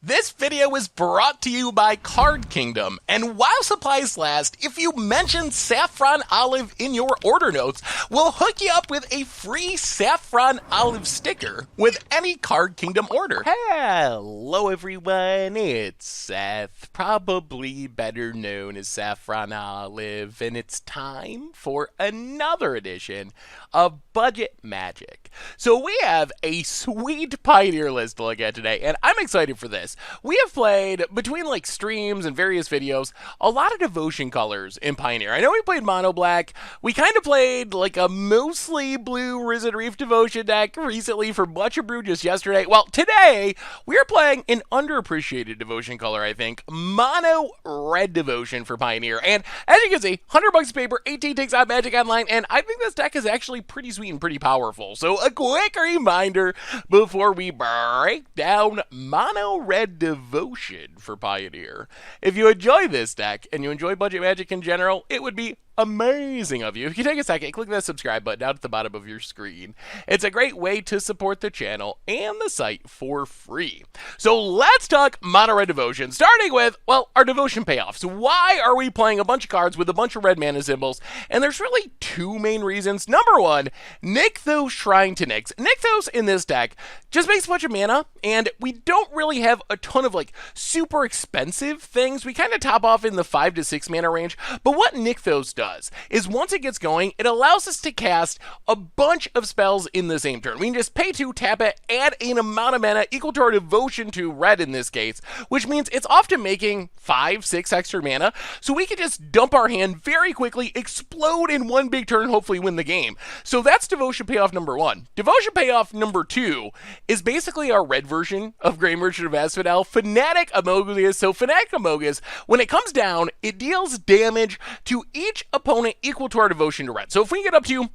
This video is brought to you by Card Kingdom, and while supplies last, if you mention Saffron Olive in your order notes, we'll hook you up with a free Saffron Olive sticker with any Card Kingdom order. Hello everyone, it's Seth, probably better known as Saffron Olive, and it's time for another edition of Budget Magic. So we have a sweet Pioneer list to look at today, and I'm excited for this. We have played, between like streams and various videos, a lot of devotion colors in Pioneer. I know we played mono black. We kind of played like a mostly blue Risen Reef devotion deck recently for Much of Brew just yesterday. Well, today we're playing an underappreciated devotion color, I think, mono red devotion for Pioneer. And as you can see, 100 bucks a paper, 18 takes on Magic Online, and I think this deck is actually pretty sweet and pretty powerful. So a quick reminder before we break down mono red devotion for Pioneer. If you enjoy this deck and you enjoy Budget Magic in general, it would be amazing of you if you take a second, click that subscribe button down at the bottom of your screen. It's a great way to support the channel and the site for free. So let's talk mono red devotion, starting with, well, our devotion payoffs. Why are we playing a bunch of cards with a bunch of red mana symbols? And there's really two main reasons. Number one, Nykthos Shrine to Nyx. Nykthos in this deck just makes a bunch of mana, and we don't really have a ton of like super expensive things. We kind of top off in the 5 to 6 mana range, but what Nykthos does is once it gets going, it allows us to cast a bunch of spells in the same turn. We can just pay 2, tap it, add an amount of mana equal to our devotion to red in this case, which means it's often making 5, 6 extra mana, so we can just dump our hand very quickly, explode in one big turn, hopefully win the game. So that's devotion payoff number one. Devotion payoff number two is basically our red version of Grey Merchant of Asphodel, Fanatic Amogus. So Fanatic Amogus, when it comes down, it deals damage to each opponent equal to our devotion to red. So if we get up to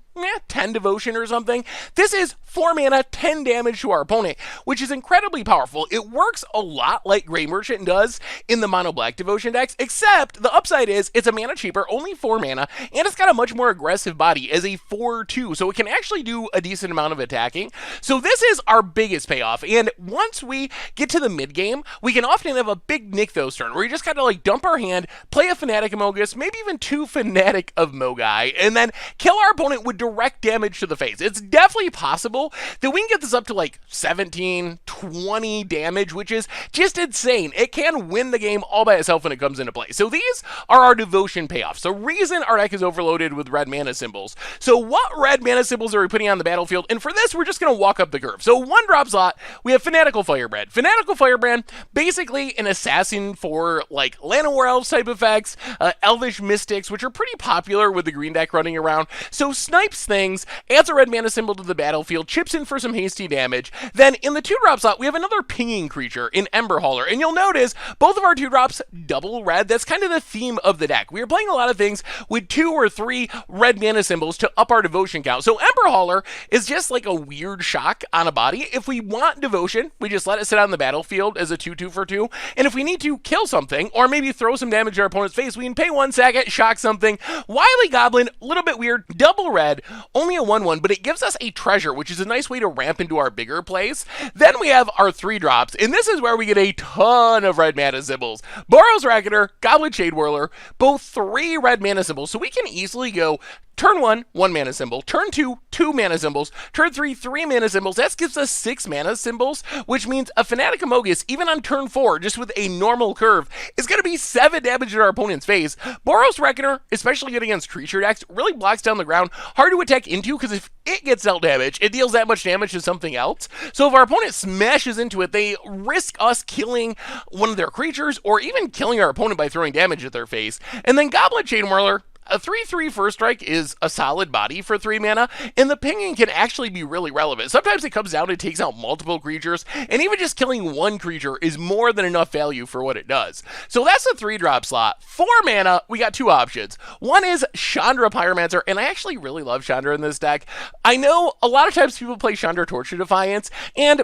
10 devotion or something, this is 4 mana, 10 damage to our opponent, which is incredibly powerful. It works a lot like Grey Merchant does in the mono black devotion decks, except the upside is it's a mana cheaper, only 4 mana, and it's got a much more aggressive body as a 4/2, so it can actually do a decent amount of attacking. So this is our biggest payoff, and once we get to the mid game, we can often have a big Nykthos turn where you just kind of like dump our hand, play a Fanatic Amogus, maybe even 2 Fanatic of Mogai, and then kill our opponent with direct damage to the face. It's definitely possible that we can get this up to like 17, 20 damage, which is just insane. It can win the game all by itself when it comes into play. So these are our devotion payoffs. The reason our deck is overloaded with red mana symbols. So what red mana symbols are we putting on the battlefield? And for this, we're just going to walk up the curve. So 1-drop slot, we have Fanatical Firebrand. Fanatical Firebrand, basically an assassin for like Llanowar Elves type effects, Elvish Mystics, which are pretty popular with the green deck running around. So snipes things, adds a red mana symbol to the battlefield, chips in for some hasty damage. Then in the 2-drop slot, we have another pinging creature in Ember Hauler. And you'll notice both of our 2-drops double red. That's kind of the theme of the deck. We are playing a lot of things with 2 or 3 red mana symbols to up our devotion count. So Ember Hauler is just like a weird shock on a body. If we want devotion, we just let it sit on the battlefield as a 2/2 for 2. And if we need to kill something or maybe throw some damage to our opponent's face, we can pay 1 second, shock something. Wily Goblin, a little bit weird, double red, only a 1/1, but it gives us a treasure, which is a nice way to ramp into our bigger plays. Then we have our 3-drops, and this is where we get a ton of red mana symbols. Boros Reckoner, Goblin Shade Whirler, both 3 red mana symbols, so we can easily go turn 1, 1 mana symbol. Turn 2, 2 mana symbols. Turn 3, 3 mana symbols. That gives us 6 mana symbols, which means a Fanatic Amogus, even on turn 4, just with a normal curve, is going to be 7 damage to our opponent's face. Boros Reckoner, especially good against creature decks, really blocks down the ground. Hard to attack into, because if it gets dealt damage, it deals that much damage to something else. So if our opponent smashes into it, they risk us killing one of their creatures, or even killing our opponent by throwing damage at their face. And then Goblin Chain Whirler, a 3/3 first strike is a solid body for 3 mana, and the pinging can actually be really relevant. Sometimes it comes down and takes out multiple creatures, and even just killing 1 creature is more than enough value for what it does. So that's the 3-drop slot. 4 mana, we got 2 options. One is Chandra Pyromancer, and I actually really love Chandra in this deck. I know a lot of times people play Chandra Torch of Defiance, and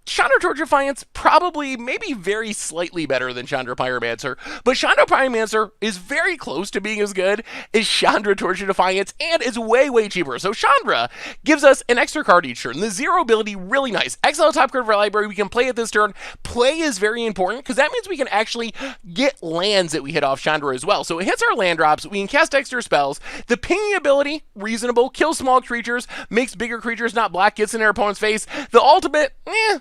Chandra Torch Defiance, probably, maybe very slightly better than Chandra Pyromancer, but Chandra Pyromancer is very close to being as good as Chandra Torch Defiance and is way, way cheaper. So Chandra gives us an extra card each turn. The 0 ability, really nice. Exile top card of our library, we can play it this turn. Play is very important because that means we can actually get lands that we hit off Chandra as well. So it hits our land drops, we can cast extra spells. The pinging ability, reasonable, kills small creatures, makes bigger creatures not black, gets in their opponent's face. The ultimate,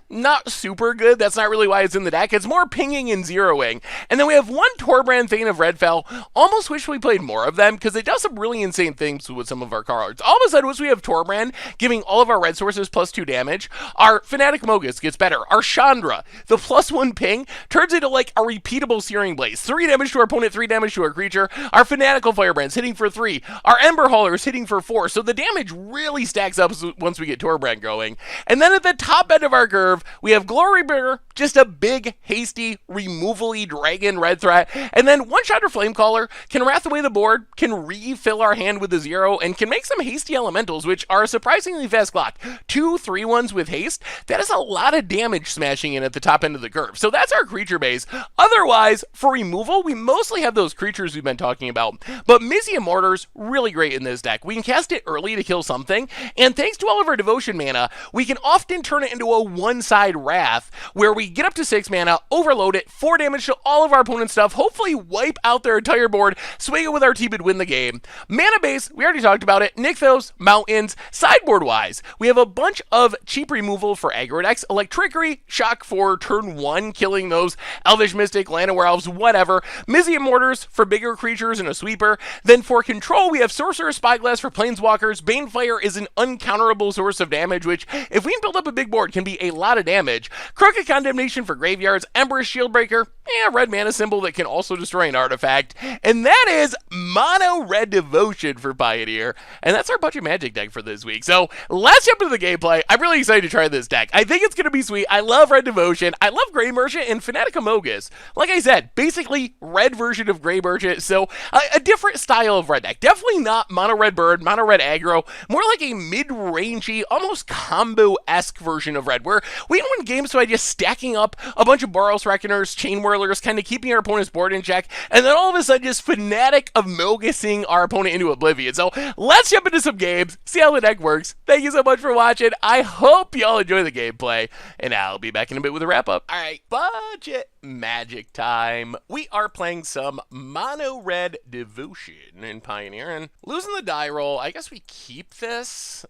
not super good. That's not really why it's in the deck. It's more pinging and zeroing. And then we have one Torbrand Thane of Redfell. Almost wish we played more of them because it does some really insane things with some of our cards. All of a sudden, once we have Torbrand giving all of our red sources +2 damage, our Fanatic Mogus gets better. Our Chandra, the +1 ping, turns into like a repeatable Searing Blaze. 3 damage to our opponent, 3 damage to our creature. Our Fanatical Firebrands hitting for 3. Our Ember Haulers hitting for 4. So the damage really stacks up once we get Torbrand going. And then at the top end of our curve, we have Glorybringer, just a big, hasty, removal-y dragon red threat. And then one Chandra Flamecaller can wrath away the board, can refill our hand with a 0, and can make some hasty elementals, which are surprisingly fast clock. 2 3/1s with haste. That is a lot of damage smashing in at the top end of the curve. So that's our creature base. Otherwise, for removal, we mostly have those creatures we've been talking about. But Mizzium Mortar's really great in this deck. We can cast it early to kill something, and thanks to all of our devotion mana, we can often turn it into a one-side wrath, where we get up to 6 mana, overload it, 4 damage to all of our opponent's stuff, hopefully wipe out their entire board, swing it with our team and win the game. Mana base, we already talked about it. Nykthos, Mountains. Sideboard-wise, we have a bunch of cheap removal for aggro decks. Electrickery, Shock for turn 1, killing those Elvish Mystic, Land of Werewolves, whatever. Mizzium Mortars for bigger creatures and a sweeper. Then for control, we have Sorcerer Spyglass for Planeswalkers. Banefire is an uncounterable source of damage, which, if we can build up a big board, can be a lot of damage. Crooked Condemnation for graveyards. Emperor's Shieldbreaker, red mana symbol that can also destroy an artifact. And that is Mono Red Devotion for Pioneer. And that's our budget magic deck for this week. So let's jump into the gameplay. I'm really excited to try this deck. I think it's going to be sweet. I love Red Devotion. I love Grey Merchant and Fanatic Mogus. Like I said, basically red version of Grey Merchant. So a different style of red deck. Definitely not Mono Red Bird, Mono Red Aggro. More like a mid-rangey, almost combo-esque version of red, where we can win games by just stacking up a bunch of Boros Reckoners, Chain Whirlers, kind of keeping our opponent's board in check, and then all of a sudden just Fanatic of Mogusing our opponent into oblivion. So let's jump into some games, see how the deck works. Thank you so much for watching. I hope y'all enjoy the gameplay, and I'll be back in a bit with a wrap-up. Alright, budget magic time. We are playing some Mono Red Devotion in Pioneer, and losing the die roll, I guess we keep this.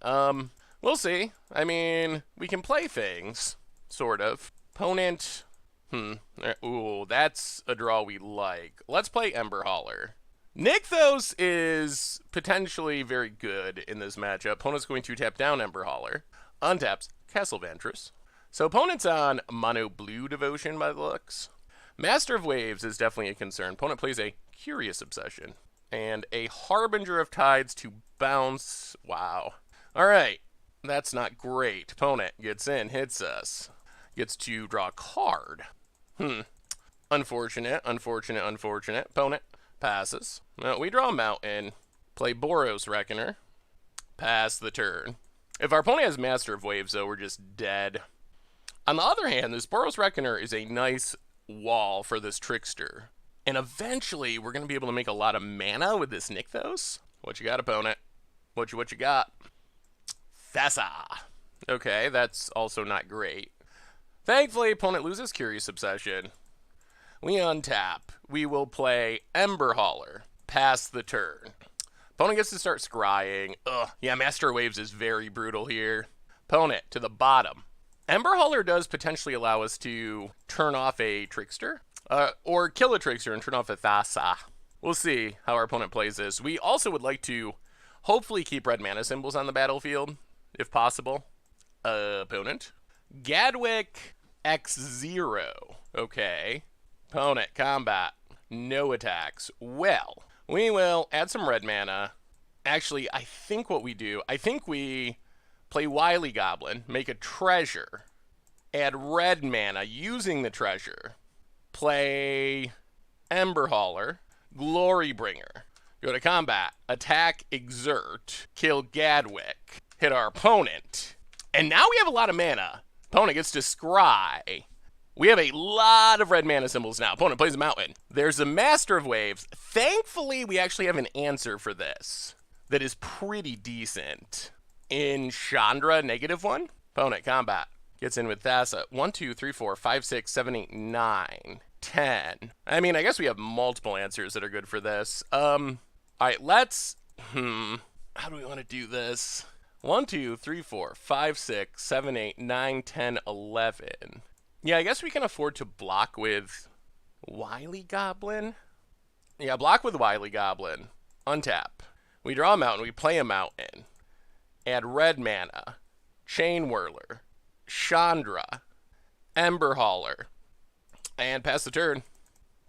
We'll see. I mean, we can play things, sort of. Opponent, ooh, that's a draw we like. Let's play Ember Hauler. Nykthos is potentially very good in this matchup. Opponent's going to tap down Ember Hauler. Untaps Castle Vantress. So opponent's on Mono Blue Devotion by the looks. Master of Waves is definitely a concern. Opponent plays a Curious Obsession. And a Harbinger of Tides to bounce. Wow. Alright, that's not great. Opponent gets in, hits us. Gets to draw a card. Unfortunate. Opponent passes. We draw a Mountain. Play Boros Reckoner. Pass the turn. If our opponent has Master of Waves, though, we're just dead. On the other hand, this Boros Reckoner is a nice wall for this Trickster. And eventually, we're going to be able to make a lot of mana with this Nykthos. What you got, opponent? What you got? Thassa. Okay, that's also not great. Thankfully, opponent loses Curious Obsession. We untap. We will play Ember Hauler. Pass the turn. Opponent gets to start scrying. Yeah, Master of Waves is very brutal here. Opponent to the bottom. Ember Hauler does potentially allow us to turn off a Trickster. Or kill a Trickster and turn off a Thassa. We'll see how our opponent plays this. We also would like to hopefully keep red mana symbols on the battlefield, if possible. Opponent. Gadwick X0. Okay. Opponent, combat. No attacks. Well, we will add some red mana. Actually, I think what we do, we play Wily Goblin, make a treasure, add red mana using the treasure, play Ember Hauler, Glorybringer, go to combat, attack, exert, kill Gadwick, hit our opponent, and now we have a lot of mana. Opponent gets to scry. We have a lot of red mana symbols now. Opponent plays a mountain. There's a Master of Waves. Thankfully, we actually have an answer for this that is pretty decent. In Chandra, -1. Opponent, combat. Gets in with Thassa. 1, 2, 3, 4, 5, 6, 7, 8, 9, 10. I mean, I guess we have multiple answers that are good for this. All right, let's... How do we want to do this? 1, 2, 3, 4, 5, 6, 7, 8, 9, 10, 11. Yeah, I guess we can afford to block with Wily Goblin. Yeah, block with Wily Goblin. Untap. We draw a mountain. We play a mountain. Add red mana. Chain Whirler. Chandra. Ember Hauler. And pass the turn.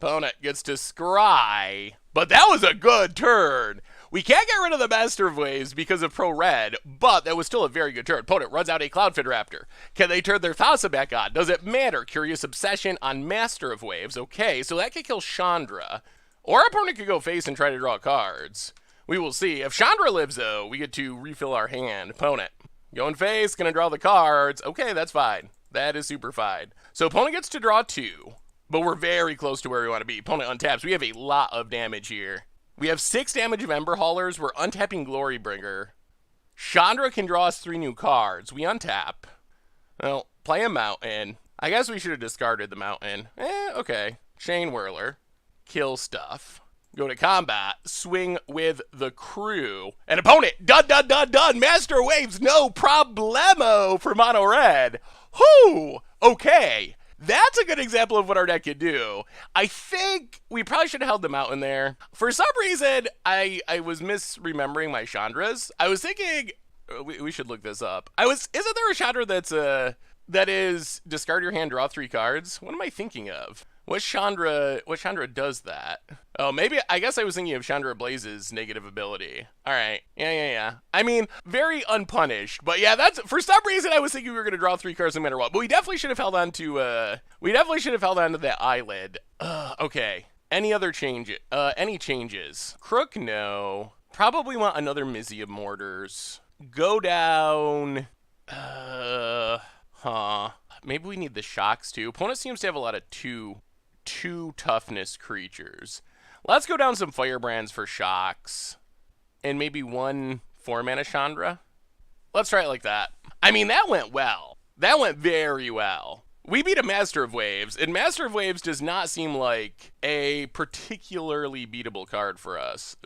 Opponent gets to scry. But that was a good turn. We can't get rid of the Master of Waves because of Pro Red, but that was still a very good turn. Opponent runs out a Cloudfin Raptor. Can they turn their Thassa back on? Does it matter? Curious Obsession on Master of Waves. Okay, so that could kill Chandra. Or opponent could go face and try to draw cards. We will see. If Chandra lives, though, we get to refill our hand. Opponent going face, gonna draw the cards. Okay, that's fine. That is super fine. So opponent gets to draw 2, but we're very close to where we want to be. Opponent untaps. We have a lot of damage here. We have 6 damage of Ember Haulers. We're untapping Glorybringer. Chandra can draw us 3 new cards. We untap. Well, play a mountain. I guess we should have discarded the mountain. Okay. Chain Whirler. Kill stuff. Go to combat. Swing with the crew. And opponent. Done. Master Waves. No problemo for mono red. Whoo! Okay. That's a good example of what our deck could do. I think we probably should have held the mountain there. For some reason, I was misremembering my Chandras. I was thinking, we should look this up. Isn't there a Chandra that is discard your hand, draw 3 cards? What am I thinking of? What Chandra does that? Oh, maybe, I guess I was thinking of Chandra Blaze's negative ability. All right, yeah. I mean, very unpunished, but yeah, that's, for some reason I was thinking we were gonna draw 3 cards no matter what, but we definitely should have held on to, that eyelid. Okay, any other any changes? Crook, no. Probably want another Mizzy of Mortars. Go down, maybe we need the shocks too. Opponent seems to have a lot of two toughness creatures. Let's go down some Firebrands for shocks. And maybe 1 4-mana Chandra. Let's try it like that. I mean, that went well. That went very well. We beat a Master of Waves, and Master of Waves does not seem like a particularly beatable card for us.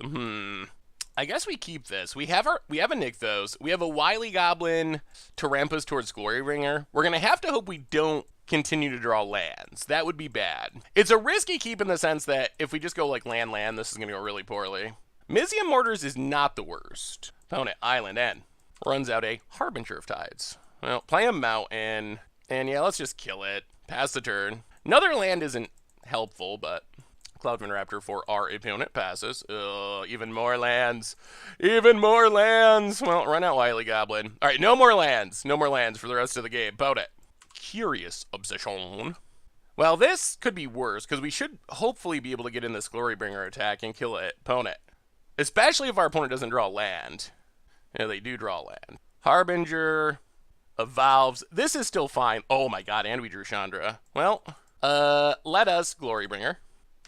I guess we keep this. We have a Nykthos. We have a Wily Goblin to ramp us towards Glorybringer. We're gonna have to hope we don't continue to draw lands. That would be bad. It's a risky keep in the sense that if we just go like land, this is gonna go really poorly. Mizzy of Mortars is not the worst. Opponent, Island N. Runs out a Harbinger of Tides. Well, play a mountain, and yeah, let's just kill it. Pass the turn. Another land isn't helpful, but Cloudman Raptor for our opponent passes. Even more lands. Well, run out Wily Goblin. All right, no more lands for the rest of the game. Opponent. Curious Obsession. Well, this could be worse, because we should hopefully be able to get in this Glorybringer attack and kill it. Opponent. Especially if our opponent doesn't draw land. Yeah, they do draw land. Harbinger. Evolves. This is still fine. Oh my god, and we drew Chandra. Well, let us Glorybringer.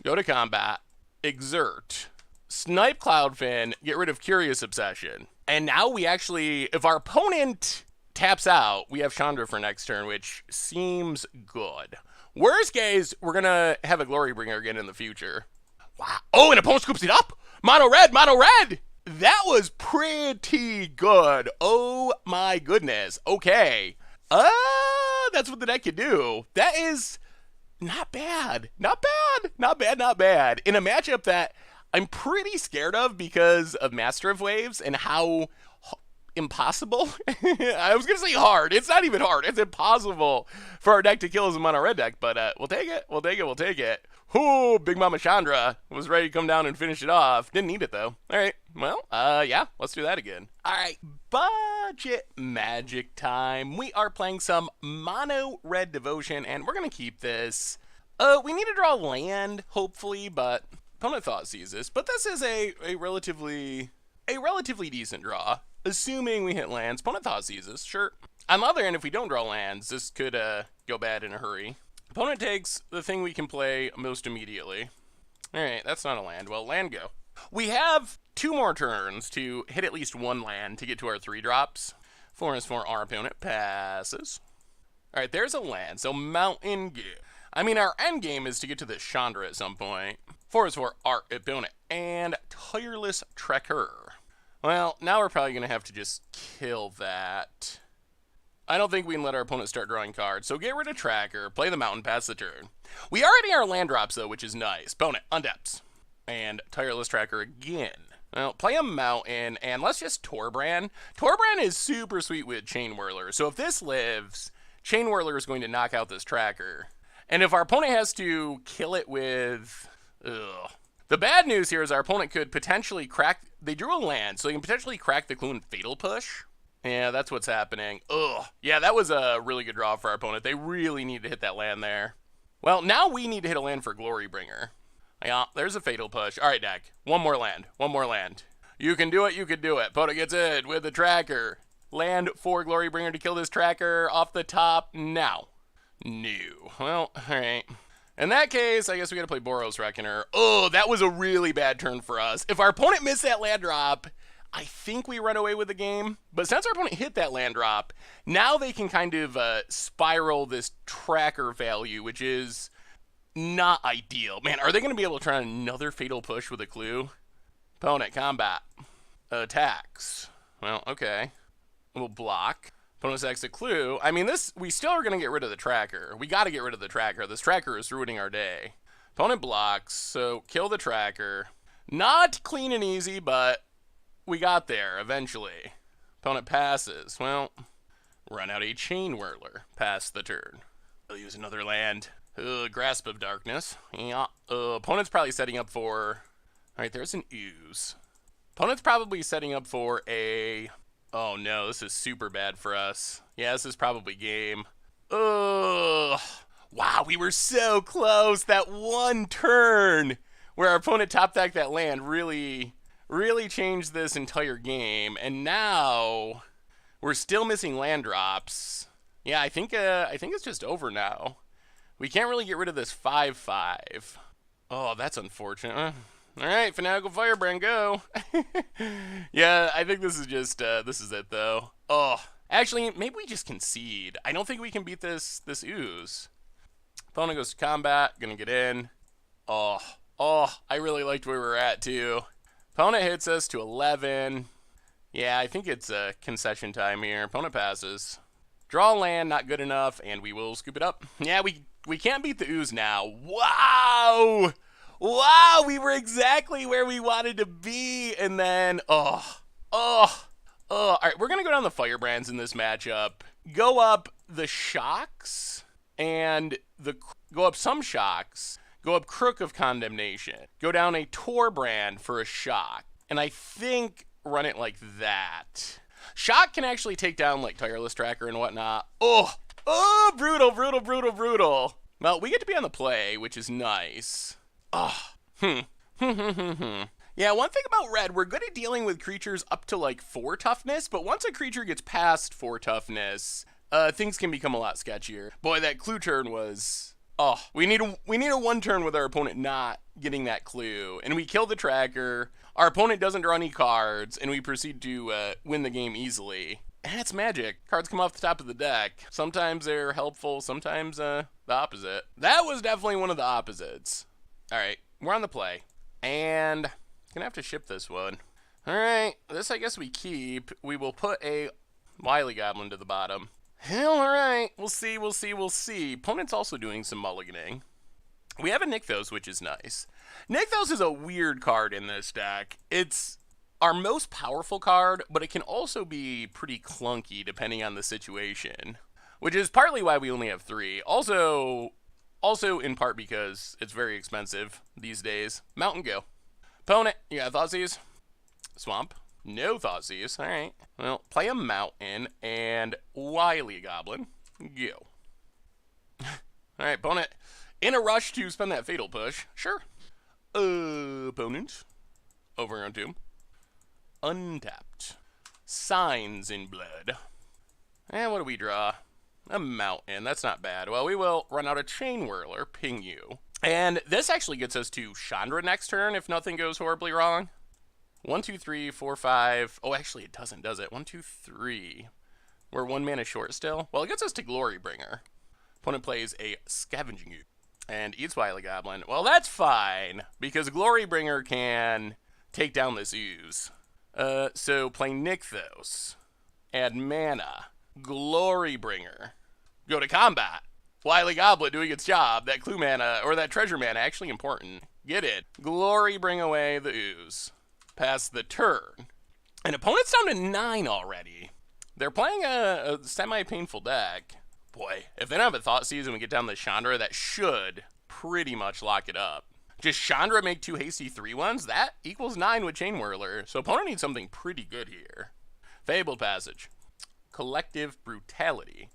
Go to combat. Exert. Snipe Cloudfin. Get rid of Curious Obsession. And now we actually, if our opponent taps out, we have Chandra for next turn, which seems good. Worst case, we're going to have a Glorybringer again in the future. Wow. Oh, and opponent scoops it up. Mono red. That was pretty good. Oh my goodness. Okay. That's what the deck can do. That is not bad. In a matchup that I'm pretty scared of because of Master of Waves and how impossible. I was going to say hard. It's not even hard. It's impossible for our deck to kill as a mono red deck, but we'll take it. Ooh, Big Mama Chandra was ready to come down and finish it off. Didn't need it, though. All right. Well, yeah, let's do that again. All right, budget magic time. We are playing some mono red Devotion, and we're going to keep this. We need to draw land, hopefully, but opponent thought sees this. But this is a relatively decent draw. Assuming we hit lands, opponent thought sees this, sure. On the other hand, if we don't draw lands, this could go bad in a hurry. Opponent takes the thing we can play most immediately. Alright, that's not a land. Well, land go. We have 2 more turns to hit at least 1 land to get to our 3 drops. 4 is for our opponent. Passes. Alright, there's a land. So mountain go. I mean, our end game is to get to this Chandra at some point. 4 is for our opponent. And Tireless Trekker. Well, now we're probably going to have to just kill that. I don't think we can let our opponent start drawing cards, so get rid of Tracker, play the mountain, pass the turn. We already are land drops, though, which is nice. Opponent, undeps. And Tireless Tracker again. Well, play a mountain, and let's just Torbrand. Torbrand is super sweet with Chain Whirler, so if this lives, Chain Whirler is going to knock out this Tracker. And if our opponent has to kill it with... Ugh. The bad news here is our opponent could potentially crack... They drew a land, so they can potentially crack the clue and Fatal Push. Yeah, that's what's happening. Ugh. Yeah, that was a really good draw for our opponent. They really need to hit that land there. Well, now we need to hit a land for Glorybringer. Yeah, there's a Fatal Push. All right, deck. One more land. One more land. You can do it. You can do it. Opponent gets in with the Tracker. Land for Glorybringer to kill this Tracker off the top now. No. Well, all right. In that case, I guess we got to play Boros Reckoner. Oh, that was a really bad turn for us. If our opponent missed that land drop... I think we run away with the game, but since our opponent hit that land drop, now they can kind of spiral this Tracker value, which is not ideal. Man, are they going to be able to try another Fatal Push with a clue? Opponent, combat. Attacks. Well, okay. We'll block. Opponent attacks a clue. I mean, we still are going to get rid of the Tracker. We got to get rid of the Tracker. This Tracker is ruining our day. Opponent blocks, so kill the Tracker. Not clean and easy, but... we got there, eventually. Opponent passes. Well, run out a Chain Whirler. Pass the turn. I'll use another land. Grasp of Darkness. Yeah. Opponent's probably setting up for... Alright, there's an Ooze. Opponent's probably setting up for a... Oh no, this is super bad for us. Yeah, this is probably game. Ugh. Wow, we were so close. That one turn where our opponent top-decked that land really changed this entire game, and now we're still missing land drops. Yeah, I think it's just over now. We can't really get rid of this 5/5. Oh, that's unfortunate. All right, Fanatical Firebrand, go. Yeah, I think this is just this is it though. Oh, actually, maybe we just concede. I don't think we can beat this ooze. Opponent goes to combat, gonna get in. Oh, I really liked where we're at too. Opponent hits us to 11. Yeah, I think it's a concession time here. Opponent passes. Draw land, not good enough, and we will scoop it up. Yeah, we can't beat the ooze now. Wow! Wow, we were exactly where we wanted to be, and then, all right, we're going to go down the Firebrands in this matchup. Go up the Shocks, and go up some Shocks. Go up Crook of Condemnation. Go down a Torbrand for a Shock. And I think run it like that. Shock can actually take down like Tireless Tracker and whatnot. Oh, brutal. Well, we get to be on the play, which is nice. Yeah, one thing about red, we're good at dealing with creatures up to like 4 toughness, but once a creature gets past 4 toughness, things can become a lot sketchier. Boy, that clue turn was... Oh, we need a 1 turn with our opponent not getting that clue, and we kill the Tracker. Our opponent doesn't draw any cards, and we proceed to win the game easily. And it's magic. Cards come off the top of the deck. Sometimes they're helpful, sometimes the opposite. That was definitely one of the opposites. All right, we're on the play, and gonna have to ship this one. All right, this I guess we keep. We will put a Wily Goblin to the bottom. Hell, all right. We'll see. Opponent's also doing some mulliganing. We have a Nykthos, which is nice. Nykthos is a weird card in this deck. It's our most powerful card, but it can also be pretty clunky depending on the situation, which is partly why we only have 3. Also in part because it's very expensive these days. Mountain, go. Opponent, you got Thoughtseize? Swamp? No Thoughtseize. All right. Well, play a Mountain and Wily Goblin. Go. All right, opponent. In a rush to spend that Fatal Push. Sure. Opponent. Over on Tomb. Untapped. Signs in Blood. And what do we draw? A mountain. That's not bad. Well, we will run out a Chain Whirler, ping you. And this actually gets us to Chandra next turn if nothing goes horribly wrong. 1, 2, 3, 4, 5. Oh, actually it doesn't, does it? 1, 2, 3. We're 1 mana short still. Well, it gets us to Glorybringer. Opponent plays a Scavenging Ooze and eats Wily Goblin. Well, that's fine, because Glorybringer can take down this ooze. So play Nykthos. Add mana. Glorybringer. Go to combat. Wily Goblin doing its job. That clue mana, or that treasure mana, actually important. Get it. Glory bring away the ooze. Pass the turn. And opponent's down to 9 already. They're playing a semi-painful deck. Boy, if they don't have a Thought Seize and we get down to Chandra, that should pretty much lock it up. Just Chandra make 2 hasty 3/1s, that equals 9 with Chain Whirler. So opponent needs something pretty good here. Fabled Passage. Collective Brutality.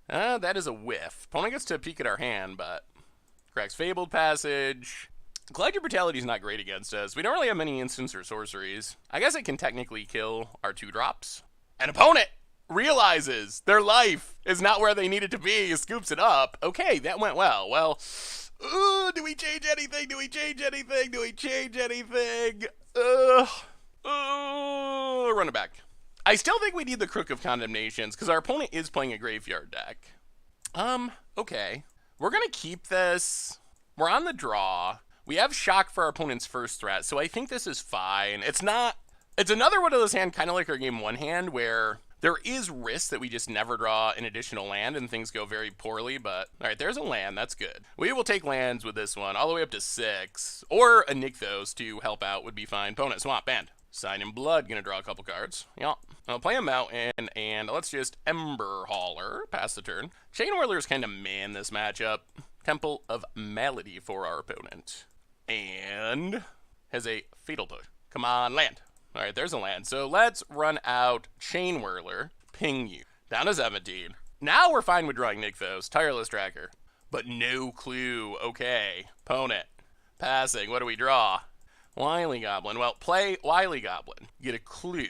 That is a whiff. Opponent gets to peek at our hand, but cracks Fabled Passage. Collective Brutality is not great against us. We don't really have many instants or sorceries. I guess it can technically kill our 2-drops. An opponent realizes their life is not where they need it to be, scoops it up. Okay, that went well. Well, do we change anything? Do we change anything? Do we change anything? Run it back. I still think we need the Crook of Condemnations, because our opponent is playing a graveyard deck. Okay. We're going to keep this. We're on the draw. We have Shock for our opponent's first threat, so I think this is fine. It's another one of those hands, kind of like our Game 1 hand, where there is risk that we just never draw an additional land and things go very poorly, but alright, there's a land, that's good. We will take lands with this one, all the way up to 6, or a Nykthos to help out would be fine. Opponent, Swamp, Band. Sign in Blood, gonna draw a couple cards. Yeah. I'll play a Mountain, and let's just Ember Hauler, pass the turn. Chain Whirler's kind of man this matchup. Temple of Malady for our opponent. And has a Fatal Push. Come on, land. Alright, there's a land. So let's run out Chain Whirler, ping you. Down to 17. Now we're fine with drawing Nykthos, Tireless Tracker. But no clue. Okay. Opponent. Passing. What do we draw? Wily Goblin. Well, play Wily Goblin. Get a clue.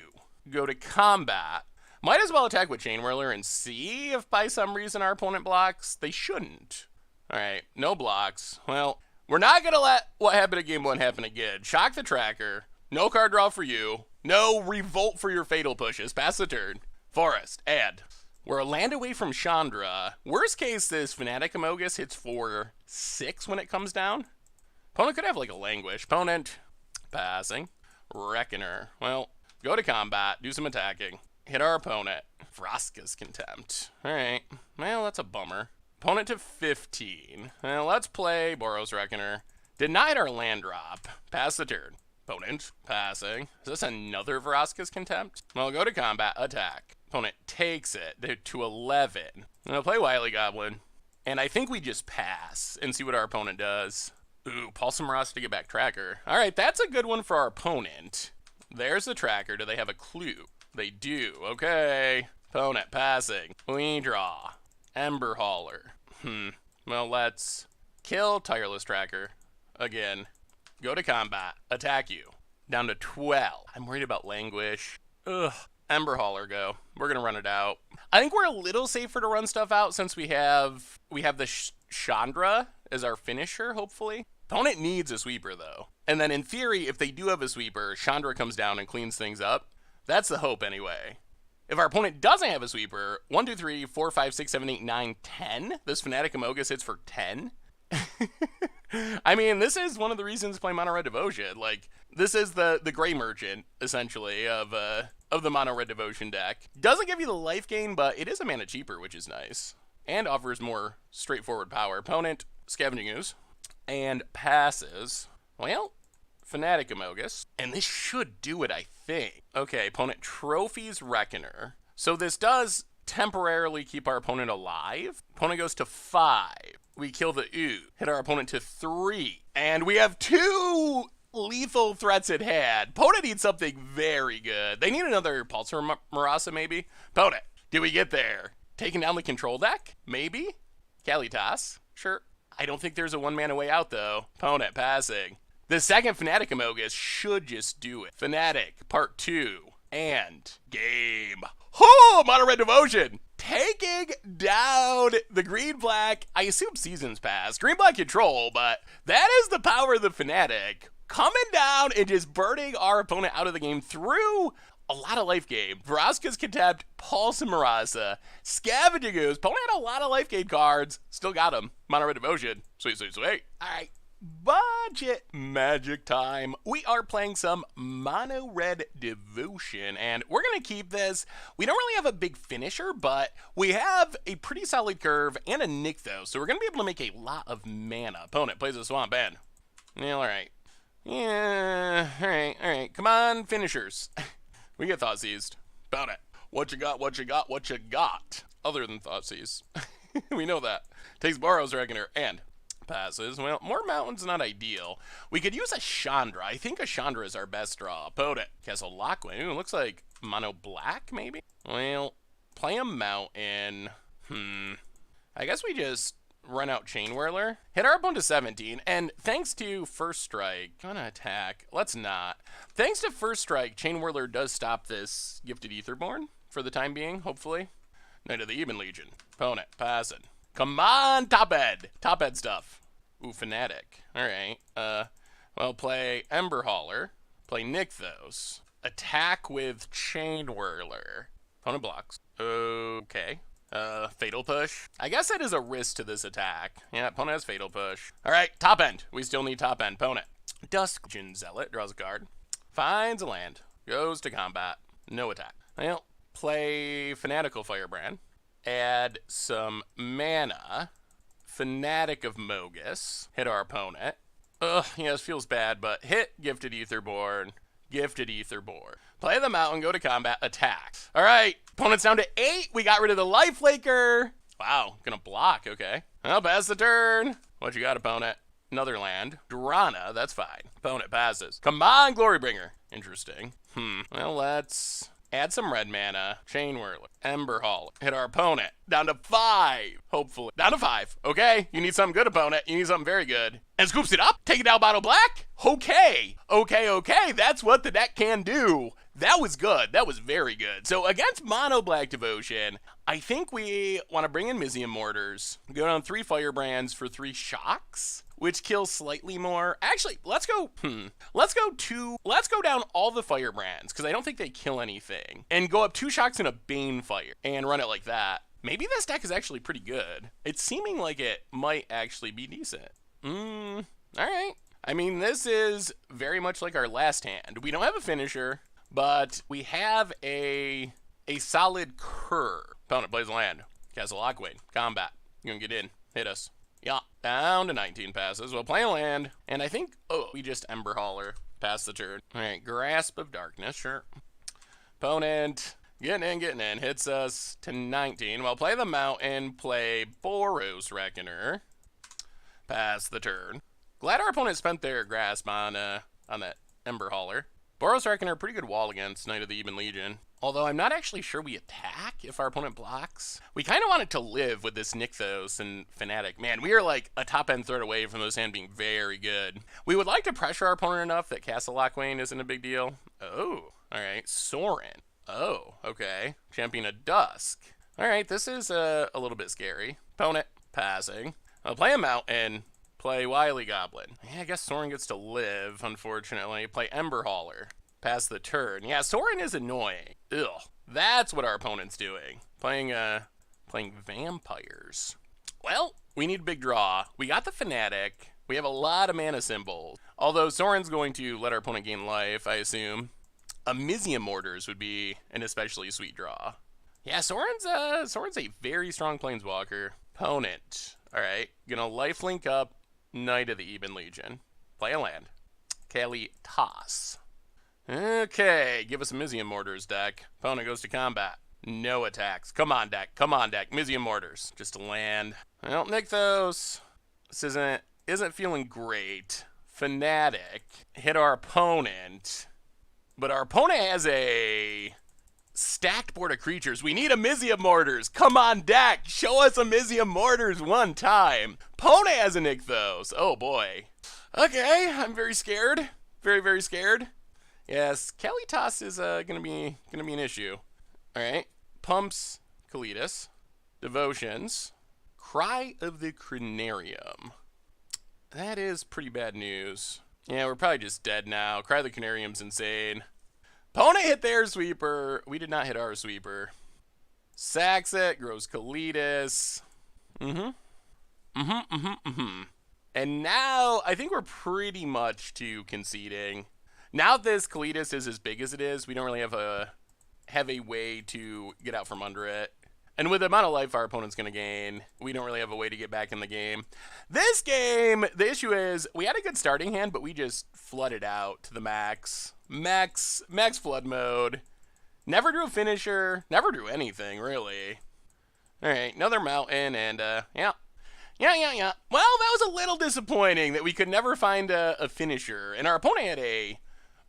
Go to combat. Might as well attack with Chain Whirler and see if by some reason our opponent blocks. They shouldn't. Alright, no blocks. Well, we're not going to let what happened at Game 1 happen again. Shock the Tracker. No card draw for you. No Revolt for your Fatal Pushes. Pass the turn. Forest. Add. We're a land away from Chandra. Worst case, this Fanatic Amogus hits for 6 when it comes down. Opponent could have like a Languish. Opponent. Passing. Reckoner. Well, go to combat. Do some attacking. Hit our opponent. Vraska's Contempt. Alright. Well, that's a bummer. Opponent to 15. Well, let's play Boros Reckoner. Denied our land drop. Pass the turn. Opponent. Passing. Is this another Vraska's Contempt? Well, go to combat. Attack. Opponent takes it to 11. And I'll play Wily Goblin. And I think we just pass and see what our opponent does. Ooh, Pulse Moras to get back Tracker. Alright, that's a good one for our opponent. There's the Tracker. Do they have a clue? They do. Okay. Opponent passing. We draw. Ember Hauler. Well, let's kill Tireless Tracker. Again. Go to combat. Attack you. Down to 12. I'm worried about Languish. Ugh. Ember Hauler, go. We're going to run it out. I think we're a little safer to run stuff out since we have the Chandra as our finisher, hopefully. Opponent needs a sweeper, though. And then in theory, if they do have a sweeper, Chandra comes down and cleans things up. That's the hope, anyway. If our opponent doesn't have a sweeper, 1, 2, 3, 4, 5, 6, 7, 8, 9, 10. This Fanatic Amogus hits for 10. I mean, this is one of the reasons to play Mono Red Devotion. Like, this is the Gray Merchant, essentially, of the Mono Red Devotion deck. Doesn't give you the life gain, but it is a mana cheaper, which is nice. And offers more straightforward power. Opponent, Scavenging Ooze. And passes. Well, Fanatic Amogus. And this should do it, I think. Okay, opponent Trophies Reckoner. So this does temporarily keep our opponent alive. Opponent goes to 5. We kill the ooze. Hit our opponent to 3. And we have 2 lethal threats at hand. Opponent needs something very good. They need another Pulsar Marasa, maybe. Opponent, did we get there? Taking down the control deck? Maybe? Kalitas? Sure. I don't think there's a 1-mana way out, though. Opponent passing. The second Fanatic Amogus should just do it. Fanatic, part 2. And game. Oh, Mono Red Devotion. taking down the green-black, I assume Seasons Pass, green-black control, but that is the power of the Fnatic. Coming down and just burning our opponent out of the game through a lot of life gain. Vraska's Contempt, Pulse and Marasa, Scavenging Ooze. Opponent had a lot of life gain cards. Still got them. Mono Red Devotion. Sweet, sweet, sweet. All right. Budget magic time. We are playing some Mono Red Devotion, and we're going to keep this. We don't really have a big finisher, but we have a pretty solid curve and a Nykthos, so we're going to be able to make a lot of mana. Opponent plays a Swamp Band. Yeah, all right. Yeah, all right. Come on, finishers. We get Thoughtseized. Opponent. What you got, what you got, what you got? Other than Thoughtseized. We know that. Takes Boros Reckoner and passes. Well, more mountains not ideal. We could use a Chandra. I think a Chandra is our best draw. Opponent. Castle Lockwind. Ooh, looks like mono black, maybe? Well, play a mountain. I guess we just run out Chain Whirler. Hit our opponent to 17, and thanks to First Strike, gonna attack. Let's not. Thanks to First Strike, Chain Whirler does stop this Gifted Aetherborn for the time being, hopefully. Knight of the Even Legion. Opponent, passing. Come on, top ed. Top ed stuff. Ooh, Fnatic. Alright. Well, play Ember Hauler. Play Nykthos. Attack with Chain Whirler. Opponent blocks. Okay. Fatal Push. I guess that is a risk to this attack. Yeah, opponent has Fatal Push. Alright, top end. We still need top end. Opponent. Duskjin Zealot. Draws a card. Finds a land. Goes to combat. No attack. Well, play Fanatical Firebrand. Add some mana. Fanatic of Mogus. Hit our opponent. Ugh, yes, feels bad, but hit Gifted Aetherborn. Gifted Aetherborn. Play the mountain, go to combat, attack. All right, opponent's down to 8. We got rid of the Life Flaker. Wow, gonna block, okay. Well, pass the turn. What you got, opponent? Another land. Drana, that's fine. Opponent passes. Come on, Glorybringer. Interesting. Well, let's add some red mana. Chain Whirler. Ember Hall. Hit our opponent. Down to 5. Hopefully. Down to 5. Okay. You need something good, opponent. You need something very good. And scoops it up. Take it out, Mono Black. Okay. Okay. That's what the deck can do. That was good. That was very good. So against Mono Black Devotion, I think we want to bring in Mizium Mortars. Go down 3 Firebrands for 3 shocks, which kills slightly more. Actually, let's go down all the Firebrands, because I don't think they kill anything, and go up 2 shocks and a Bane Fire, and run it like that. Maybe this deck is actually pretty good. It's seeming like it might actually be decent. Alright. I mean, this is very much like our last hand. We don't have a finisher, but we have a solid curve. Opponent plays a land. Castle Lockwind. Combat. You gonna get in. Hit us. Yeah. Down to 19 passes. We'll play a land. And I think, we just Ember Hauler. Pass the turn. Alright, Grasp of Darkness. Sure. Opponent getting in. Hits us to 19. We'll play the mountain. Play Boros Reckoner. Pass the turn. Glad our opponent spent their Grasp on that Ember Hauler. Boros Reckoner, pretty good wall against Knight of the Even Legion. Although I'm not actually sure we attack if our opponent blocks. We kind of want it to live with this Nykthos and Fnatic. Man, we are like a top-end threat away from this hand being very good. We would like to pressure our opponent enough that Castle Lockwind isn't a big deal. Oh, all right. Sorin. Oh, okay. Champion of Dusk. All right, this is a little bit scary. Opponent passing. I'll play a mountain. Play Wily Goblin. Yeah, I guess Sorin gets to live, unfortunately. Play Ember Hauler. Pass the turn. Yeah, Sorin is annoying. Ugh. That's what our opponent's doing. Playing vampires. Well, we need a big draw. We got the Fnatic. We have a lot of mana symbols. Although Sorin's going to let our opponent gain life, I assume. A Mizium Mortars would be an especially sweet draw. Yeah, Sorin's a very strong planeswalker. Opponent. Alright, gonna lifelink up Knight of the Even Legion. Play a land. Kelly Toss. Okay, give us a Mizium Mortars deck. Opponent goes to combat. No attacks. Come on, deck. Mizium Mortars. Just a land. Well, Nykthos. This isn't feeling great. Fnatic. Hit our opponent. But our opponent has a stacked board of creatures. We need a Mizium Mortars. Come on, deck. Show us a Mizium Mortars one time. Opponent has a Nykthos. Oh, boy. Okay, I'm very scared. Very, very scared. Yes, Kelly Toss is gonna be an issue. All right, pumps Kalitas. Devotions. Cry of the Cranarium. That is pretty bad news. Yeah, we're probably just dead now. Cry of the Cranarium's insane. Opponent hit their sweeper. We did not hit our sweeper. Sacks it. Grows Kalitas. And now, I think we're pretty much to conceding. Now that this Kalitas is as big as it is, we don't really have a way to get out from under it. And with the amount of life our opponent's going to gain, we don't really have a way to get back in the game. This game, the issue is, we had a good starting hand, but we just flooded out to the max. Max flood mode. Never drew a finisher. Never drew anything, really. Alright, another mountain, and, yeah. Yeah. Well, that was a little disappointing that we could never find a finisher. And our opponent had a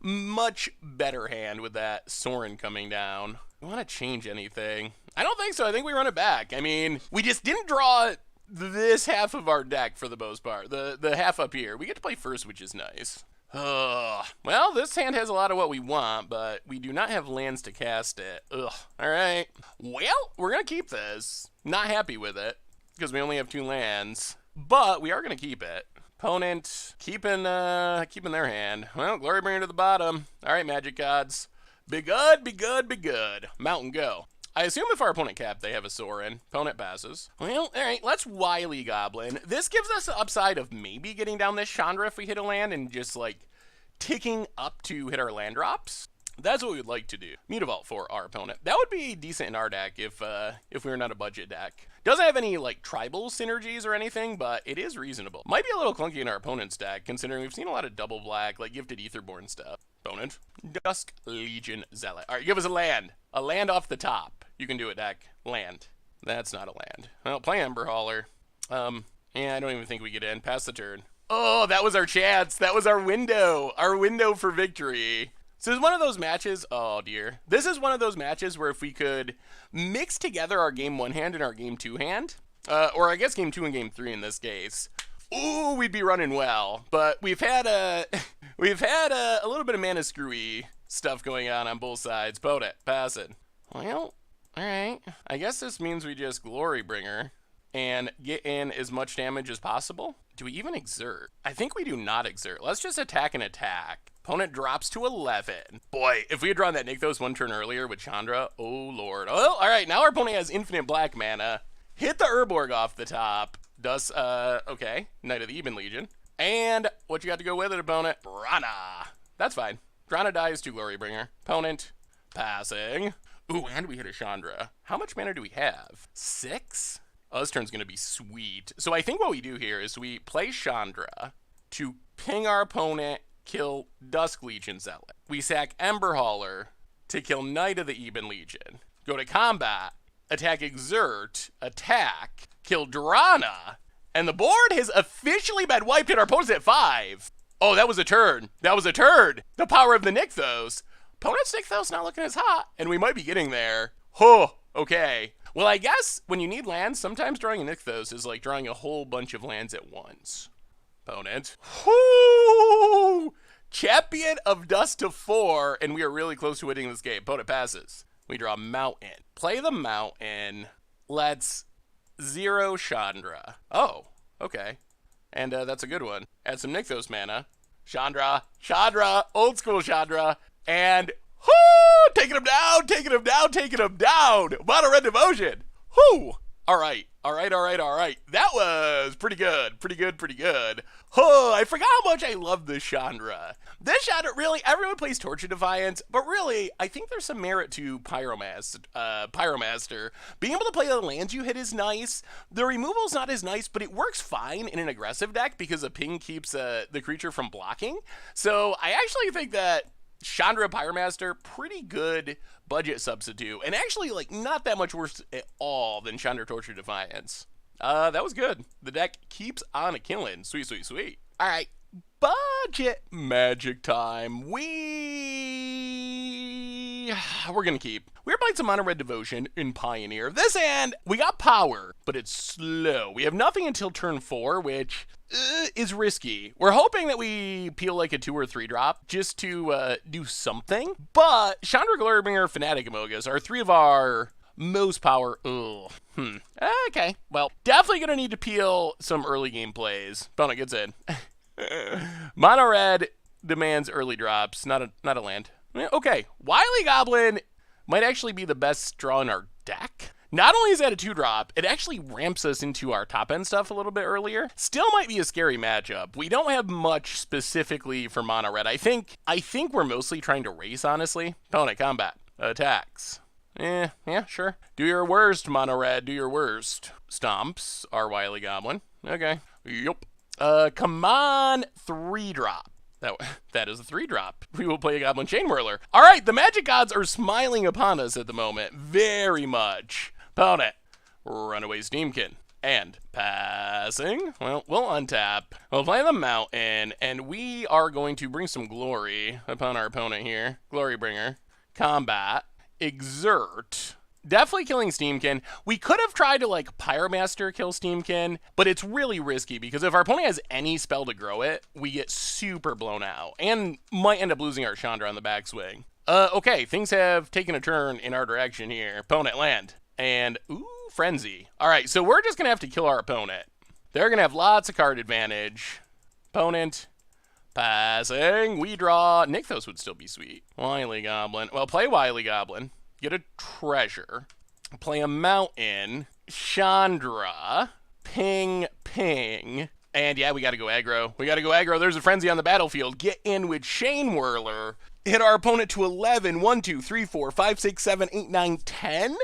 much better hand with that Sorin coming down. We want to change anything? I don't think so. I think we run it back. I mean, we just didn't draw this half of our deck for the most part. The half up here. We get to play first, which is nice. Well, this hand has a lot of what we want, but we do not have lands to cast it. Ugh. Alright. Well, we're going to keep this. Not happy with it, because we only have 2 lands. But we are going to keep it. Opponent keeping their hand. Well, Glorybringer to the bottom. Alright, Magic Gods. Be good, be good, be good. Mountain, go. I assume if our opponent capped, they have a Sorin. Opponent passes. Well, alright, let's Wily Goblin. This gives us the upside of maybe getting down this Chandra if we hit a land and just, like, ticking up to hit our land drops. That's what we would like to do. Mutavault for our opponent. That would be decent in our deck if we were not a budget deck. Doesn't have any, like, tribal synergies or anything, but it is reasonable. Might be a little clunky in our opponent's deck, considering we've seen a lot of double black, like, Gifted Aetherborn stuff. Opponent. Dusk Legion Zealot. Alright, give us a land. A land off the top. You can do it, deck. Land. That's not a land. Well, play Ember Hauler. Yeah, I don't even think we get in. Pass the turn. Oh, that was our chance. That was our window. Our window for victory. So it's one of those matches, oh dear. This is one of those matches where if we could mix together our game 1 hand and our game 2 hand, or I guess game 2 and game 3 in this case, ooh, we'd be running well. But we've had a little bit of mana screwy stuff going on both sides. Boat it, pass it. Well, alright. I guess this means we just Glorybringer and get in as much damage as possible. Do we even exert? I think we do not exert. Let's just attack and attack. Opponent drops to 11. Boy, if we had drawn that Nykthos 1 turn earlier with Chandra, oh lord. Oh, alright, now our opponent has infinite black mana. Hit the Urborg off the top. Does, okay, Knight of the Eben Legion. And what you got to go with it, opponent? Drana. That's fine. Drana dies to Glorybringer. Opponent, passing. Ooh, and we hit a Chandra. How much mana do we have? 6? Oh, this turn's gonna be sweet. So I think what we do here is we play Chandra to ping our opponent, kill Dusk Legion Zealot. We sack Ember Hauler to kill Knight of the Eben Legion. Go to combat, attack Exert, attack, kill Drana, and the board has officially been wiped and our opponent's at 5. Oh, that was a turn. That was a turn. The power of the Nykthos. Opponent's Nykthos not looking as hot, and we might be getting there. Huh, okay. Well, I guess when you need lands, sometimes drawing a Nykthos is like drawing a whole bunch of lands at once. Opponent. Whoo! Champion of Dust to 4, and we are really close to winning this game. Opponent passes. We draw Mountain. Play the Mountain. Let's 0 Chandra. Oh, okay. And that's a good one. Add some Nykthos mana. Chandra. Chandra. Old school Chandra. And whoo! Taking him down, taking him down, taking him down. Mono Red Devotion. Whoo! Alright. That was pretty good. Oh, I forgot how much I love this Chandra. This Chandra, really, everyone plays Torch of Defiance, but really, I think there's some merit to Pyromaster. Being able to play the lands you hit is nice. The removal's not as nice, but it works fine in an aggressive deck because a ping keeps the creature from blocking. So I actually think that Chandra Pyromaster, pretty good budget substitute, and actually, like, not that much worse at all than Chandra Torch of Defiance. That was good. The deck keeps on a-killing. Sweet. Alright, budget magic time. We're gonna keep. We're playing some Mono Red Devotion in Pioneer. This hand, we got power, but it's slow. We have nothing until turn 4, which is risky. We're hoping that we peel like a 2 or 3 drop just to do something. But Chandra, Glorybringer, Fanatic, Amogus are 3 of our Most power. Ugh. Okay. Well, definitely going to need to peel some early game plays. Opponent gets in. Mono red demands early drops. Not a land. Okay. Wily Goblin might actually be the best draw in our deck. Not only is that a 2-drop, it actually ramps us into our top-end stuff a little bit earlier. Still might be a scary matchup. We don't have much specifically for mono red. I think we're mostly trying to race, honestly. Opponent combat. Attacks. Yeah, sure. Do your worst, mono red. Do your worst. Stomps our Wily Goblin. Okay. Yup. Come on, 3-drop. That is a 3-drop. We will play a Goblin Chain Whirler. All right, the Magic Gods are smiling upon us at the moment. Very much. Opponent, Runaway Steamkin. And passing. Well, we'll untap. We'll play the Mountain, and we are going to bring some glory upon our opponent here. Glory Bringer. Combat. Exert. Definitely killing Steamkin. We could have tried to, like, Pyromaster kill Steamkin, but it's really risky because if our opponent has any spell to grow it, we get super blown out and might end up losing our Chandra on the backswing. Okay, things have taken a turn in our direction here. Opponent land. And, ooh, Frenzy. All right, so we're just going to have to kill our opponent. They're going to have lots of card advantage. Opponent. Passing. We draw. Nykthos would still be sweet. Wily Goblin. Well, play Wily Goblin. Get a treasure. Play a Mountain. Chandra. Ping. And yeah, we got to go aggro. There's a Frenzy on the battlefield. Get in with Chain Whirler. Hit our opponent to 11. 1, 2, 3, 4, 5, 6, 7, 8, 9, 10.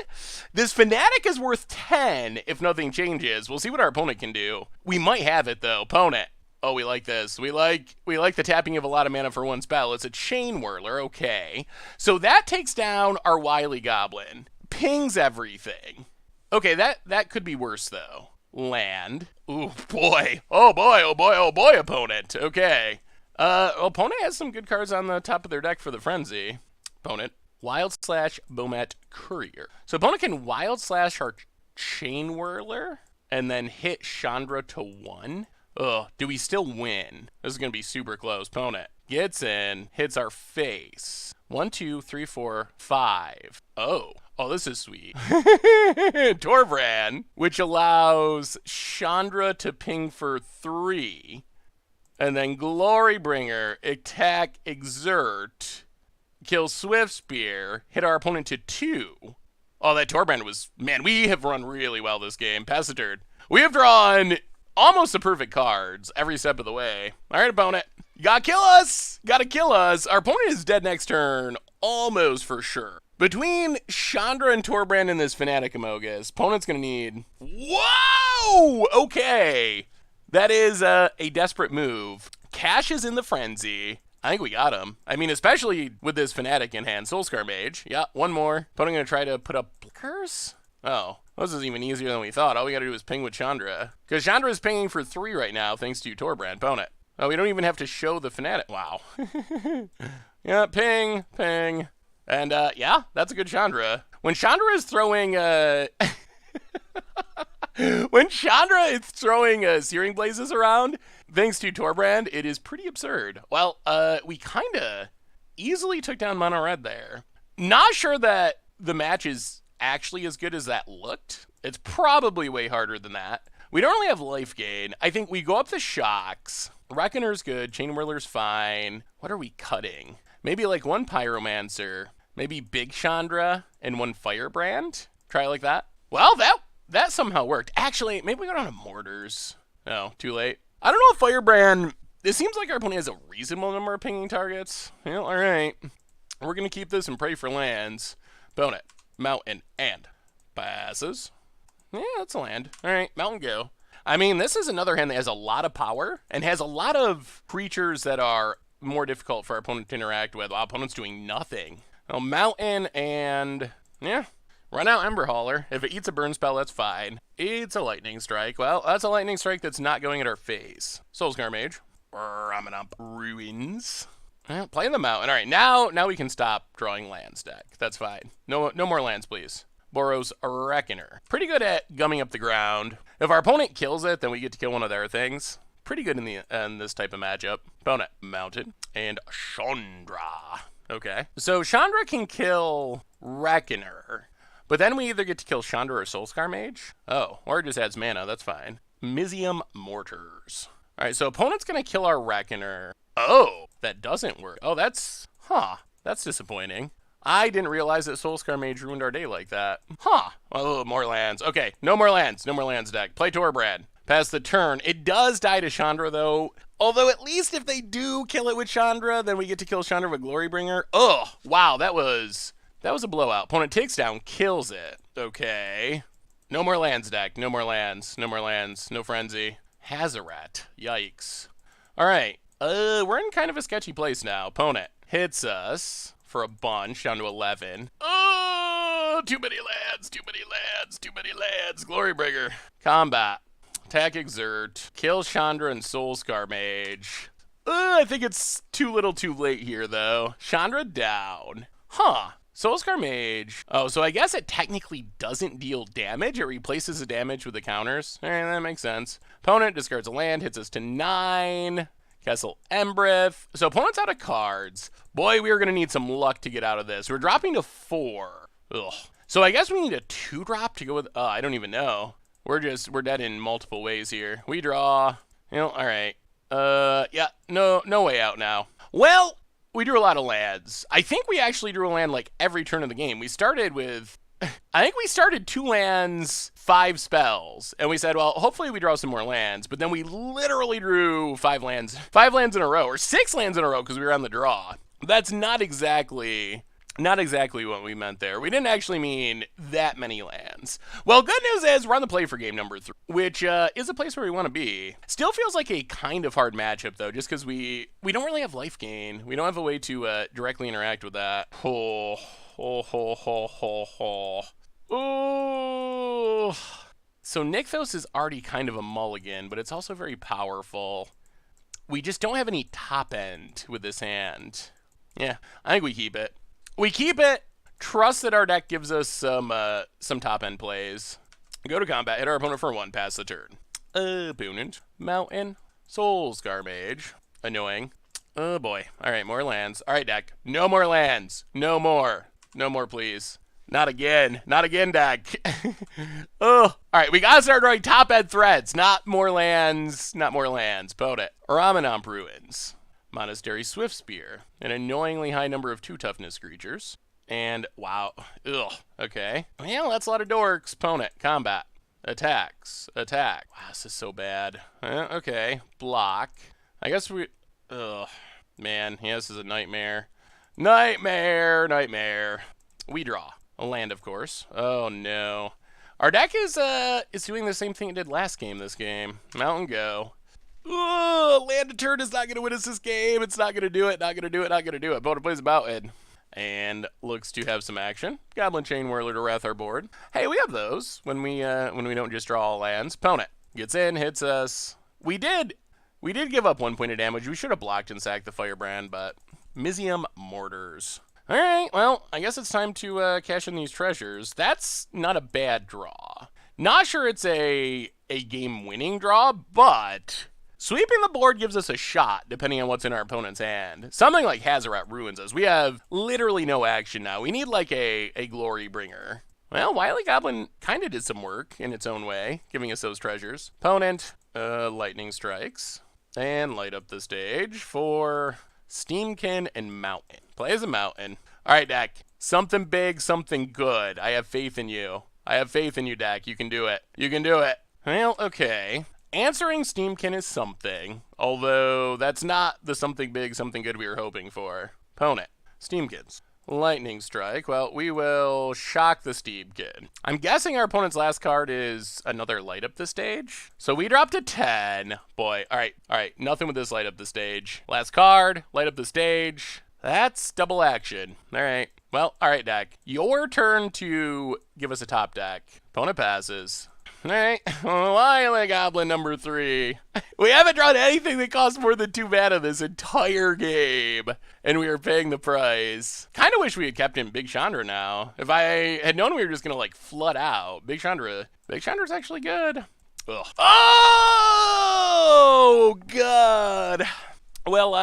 This Fanatic is worth 10 if nothing changes. We'll see what our opponent can do. We might have it, though. Opponent. Oh, we like this. We like the tapping of a lot of mana for one spell. It's a Chain Whirler. Okay. So that takes down our Wily Goblin. Pings everything. Okay, that could be worse, though. Land. Ooh, boy. Oh, boy, opponent. Okay. Opponent has some good cards on the top of their deck for the Frenzy. Opponent, Wild Slash Bomat Courier. So opponent can Wild Slash our Chain Whirler and then hit Chandra to 1. Ugh, do we still win? This is going to be super close. Opponent gets in, hits our face. 1, 2, 3, 4, 5. Oh, this is sweet. Torbran, which allows Chandra to ping for 3. And then Glorybringer, attack, exert, kill Swift Spear, hit our opponent to 2. Oh, that Torbran was, man, we have run really well this game. Pass the turn. We have drawn almost the perfect cards every step of the way. All right, opponent, you gotta kill us. Our opponent is dead next turn, almost for sure. Between Chandra and Torbran and this Fanatic Amogus, opponent's gonna need, whoa, okay. That is a desperate move. Cash is in the Frenzy. I think we got him. I mean, especially with this Fanatic in hand. Soulscar Mage. Yeah, one more. Opponent going to try to put up Blinkers? Oh, this is even easier than we thought. All we got to do is ping with Chandra. Because Chandra is pinging for 3 right now, thanks to Torbran. Opponent. Oh, we don't even have to show the Fanatic. Wow. Yeah, ping. And, yeah, that's a good Chandra. When Chandra is throwing, when Chandra is throwing Searing Blazes around, thanks to Torbran, it is pretty absurd. Well, we kind of easily took down Mono Red there. Not sure that the match is actually as good as that looked. It's probably way harder than that. We don't really have life gain. I think we go up the shocks. Reckoner's good. Chain Whirler's fine. What are we cutting? Maybe like 1 Pyromancer. Maybe Big Chandra and 1 Firebrand. Try it like that. Well, that somehow worked. Actually, maybe we go down to Mortars. No, too late. I don't know if Firebrand... It seems like our opponent has a reasonable number of pinging targets. Well, all right. We're going to keep this and pray for lands. Opponent, Mountain, and passes. Yeah, that's a land. All right, Mountain go. I mean, this is another hand that has a lot of power and has a lot of creatures that are more difficult for our opponent to interact with. Our opponent's doing nothing. Well, Mountain and... yeah. Run out Ember Hauler. If it eats a burn spell, that's fine. It's a Lightning Strike. Well, that's a Lightning Strike that's not going at our face. Soulscar Mage. Ramanump. Ruins. Well, play the Mountain. All right, now we can stop drawing lands deck. That's fine. No more lands, please. Boros Reckoner. Pretty good at gumming up the ground. If our opponent kills it, then we get to kill one of their things. Pretty good in this type of matchup. Opponent, Mountain, and Chandra. Okay. So Chandra can kill Reckoner. But then we either get to kill Chandra or Soulscar Mage. Oh, or it just adds mana. That's fine. Mizzium Mortars. All right, so opponent's going to kill our Reckoner. Oh, that doesn't work. Oh, that's disappointing. I didn't realize that Soulscar Mage ruined our day like that. Oh, more lands. Okay, no more lands. No more lands, deck. Play Torbrad. Pass the turn. It does die to Chandra, though. Although, at least if they do kill it with Chandra, then we get to kill Chandra with Glorybringer. Oh, wow, that was a blowout. Opponent takes down, kills it. Okay. No more lands, deck. No more lands. No more lands. No Frenzy. Hazaret. Yikes. All right. We're in kind of a sketchy place now. Opponent hits us for a bunch, down to 11. Oh, too many lands, too many lands, too many lands. Glorybringer. Combat. Attack Exert. Kill Chandra and Soulscar Mage. I think it's too little too late here, though. Chandra down. Soulscar Mage. Oh, so I guess it technically doesn't deal damage. It replaces the damage with the counters. That makes sense. Opponent discards a land, hits us to 9. Castle Embreth. So opponent's out of cards. Boy, we are going to need some luck to get out of this. We're dropping to 4. Ugh. So I guess we need a 2-drop to go with... I don't even know. We're dead in multiple ways here. We draw. All right. Yeah, no way out now. Well, we drew a lot of lands. I think we actually drew a land like every turn of the game. We started with, I think we started 2 lands, 5 spells. And we said, well, hopefully we draw some more lands. But then we literally drew 5 lands in a row, or 6 lands in a row because we were on the draw. That's not exactly what we meant there. We didn't actually mean that many lands. Well, good news is we're on the play for game number 3, which is a place where we want to be. Still feels like a kind of hard matchup, though, just because we don't really have life gain. We don't have a way to directly interact with that. Oh. So Nykthos is already kind of a mulligan, but it's also very powerful. We just don't have any top end with this hand. Yeah, I think we keep it. We keep it, trust that our deck gives us some top end plays. Go to combat, hit our opponent for 1, pass the turn. Opponent, Mountain, Soulscar Mage. Annoying. Oh boy. All right, more lands. All right, deck. No more lands. No more. No more, please. Not again. Not again, deck. Oh. All right, we gotta start drawing top end threads. Not more lands. Not more lands. Opponent, Ramenamp Ruins. Monastery Swiftspear, an annoyingly high number of 2 toughness creatures. And, wow, okay. Well, that's a lot of dorks. Opponent, combat, attacks, attack. Wow, this is so bad. Okay, block. I guess man, yeah, this is a nightmare. Nightmare. We draw. A land, of course. Oh, no. Our deck is doing the same thing it did last game this game. Mountain go. Land to turn is not going to win us this game. It's not going to do it. Not going to do it. Opponent plays a Mountain and looks to have some action. Goblin Chain Whirler to wrath our board. Hey, we have those when we don't just draw all lands. Opponent gets in, hits us. We did give up 1 point of damage. We should have blocked and sacked the Firebrand, but Mizzium Mortars. All right, well, I guess it's time to cash in these treasures. That's not a bad draw. Not sure it's a game-winning draw, but sweeping the board gives us a shot, depending on what's in our opponent's hand. Something like Hazaret ruins us. We have literally no action now. We need like a Glorybringer. Well, Wily Goblin kind of did some work in its own way, giving us those treasures. Opponent, Lightning Strikes, and light up the stage for Steamkin and Mountain. Plays a Mountain. All right, deck. Something big, something good. I have faith in you. I have faith in you, deck. You can do it. You can do it. Well, okay. Answering Steamkin is something, although that's not the something big, something good we were hoping for. Opponent, Steamkins. Lightning Strike. Well, we will shock the Steamkin. I'm guessing our opponent's last card is another light up the stage. So we dropped to 10. Boy, all right. Nothing with this light up the stage. Last card, light up the stage. That's double action. All right. Well, all right, deck. Your turn to give us a top deck. Opponent passes. All right, Wily Goblin number 3. We haven't drawn anything that costs more than 2 mana this entire game, and we are paying the price. Kind of wish we had kept in Big Chandra now. If I had known we were just gonna like flood out, Big Chandra's actually good. Ugh. Oh God. Well,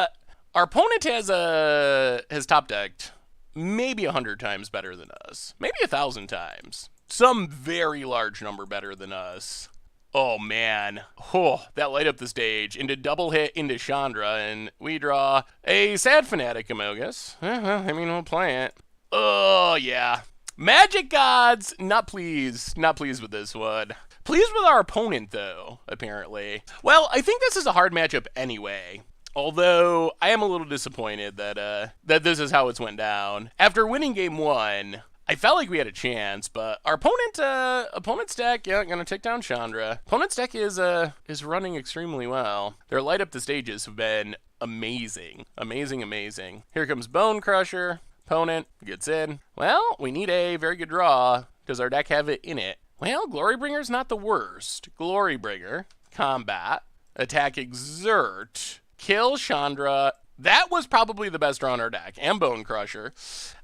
our opponent has top decked maybe 100 times better than us. Maybe 1,000 times. Some very large number better than us. Oh, man. Oh, that light up the stage. Into double hit into Chandra, and we draw a sad Fanatic Amogus. I mean, we'll play it. Oh, yeah. Magic Gods, not pleased. Not pleased with this one. Pleased with our opponent, though, apparently. Well, I think this is a hard matchup anyway. Although, I am a little disappointed that this is how it's went down. After winning game 1, I felt like we had a chance, but our opponent's deck, yeah, gonna take down Chandra. Opponent's deck is running extremely well. Their light up the stages have been amazing. Amazing. Here comes Bone Crusher. Opponent gets in. Well, we need a very good draw. Does our deck have it in it? Well, Glorybringer's not the worst. Glorybringer, combat, attack, exert, kill Chandra. That was probably the best draw on our deck, and Bone Crusher.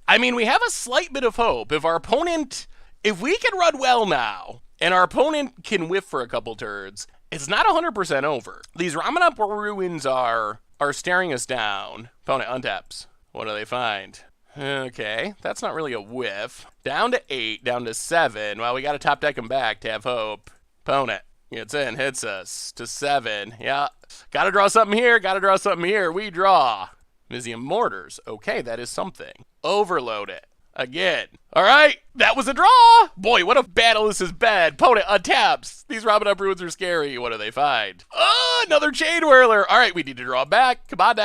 I mean, we have a slight bit of hope. If we can run well now, and our opponent can whiff for a couple turns, it's not 100% over. These Ramanop Ruins are staring us down. Opponent untaps. What do they find? Okay, that's not really a whiff. Down to 8, down to 7. Well, we got to top deck him back to have hope. Opponent gets in, hits us to 7. Yeah, got to draw something here. We draw. Mizium Mortars. Okay, that is something. Overload it. Again. All right, that was a draw. Boy, what a battle this has been. Opponent untaps. These Ramanop Ruins are scary. What do they find? Oh, another Chain Whirler. All right, we need to draw back. Come on,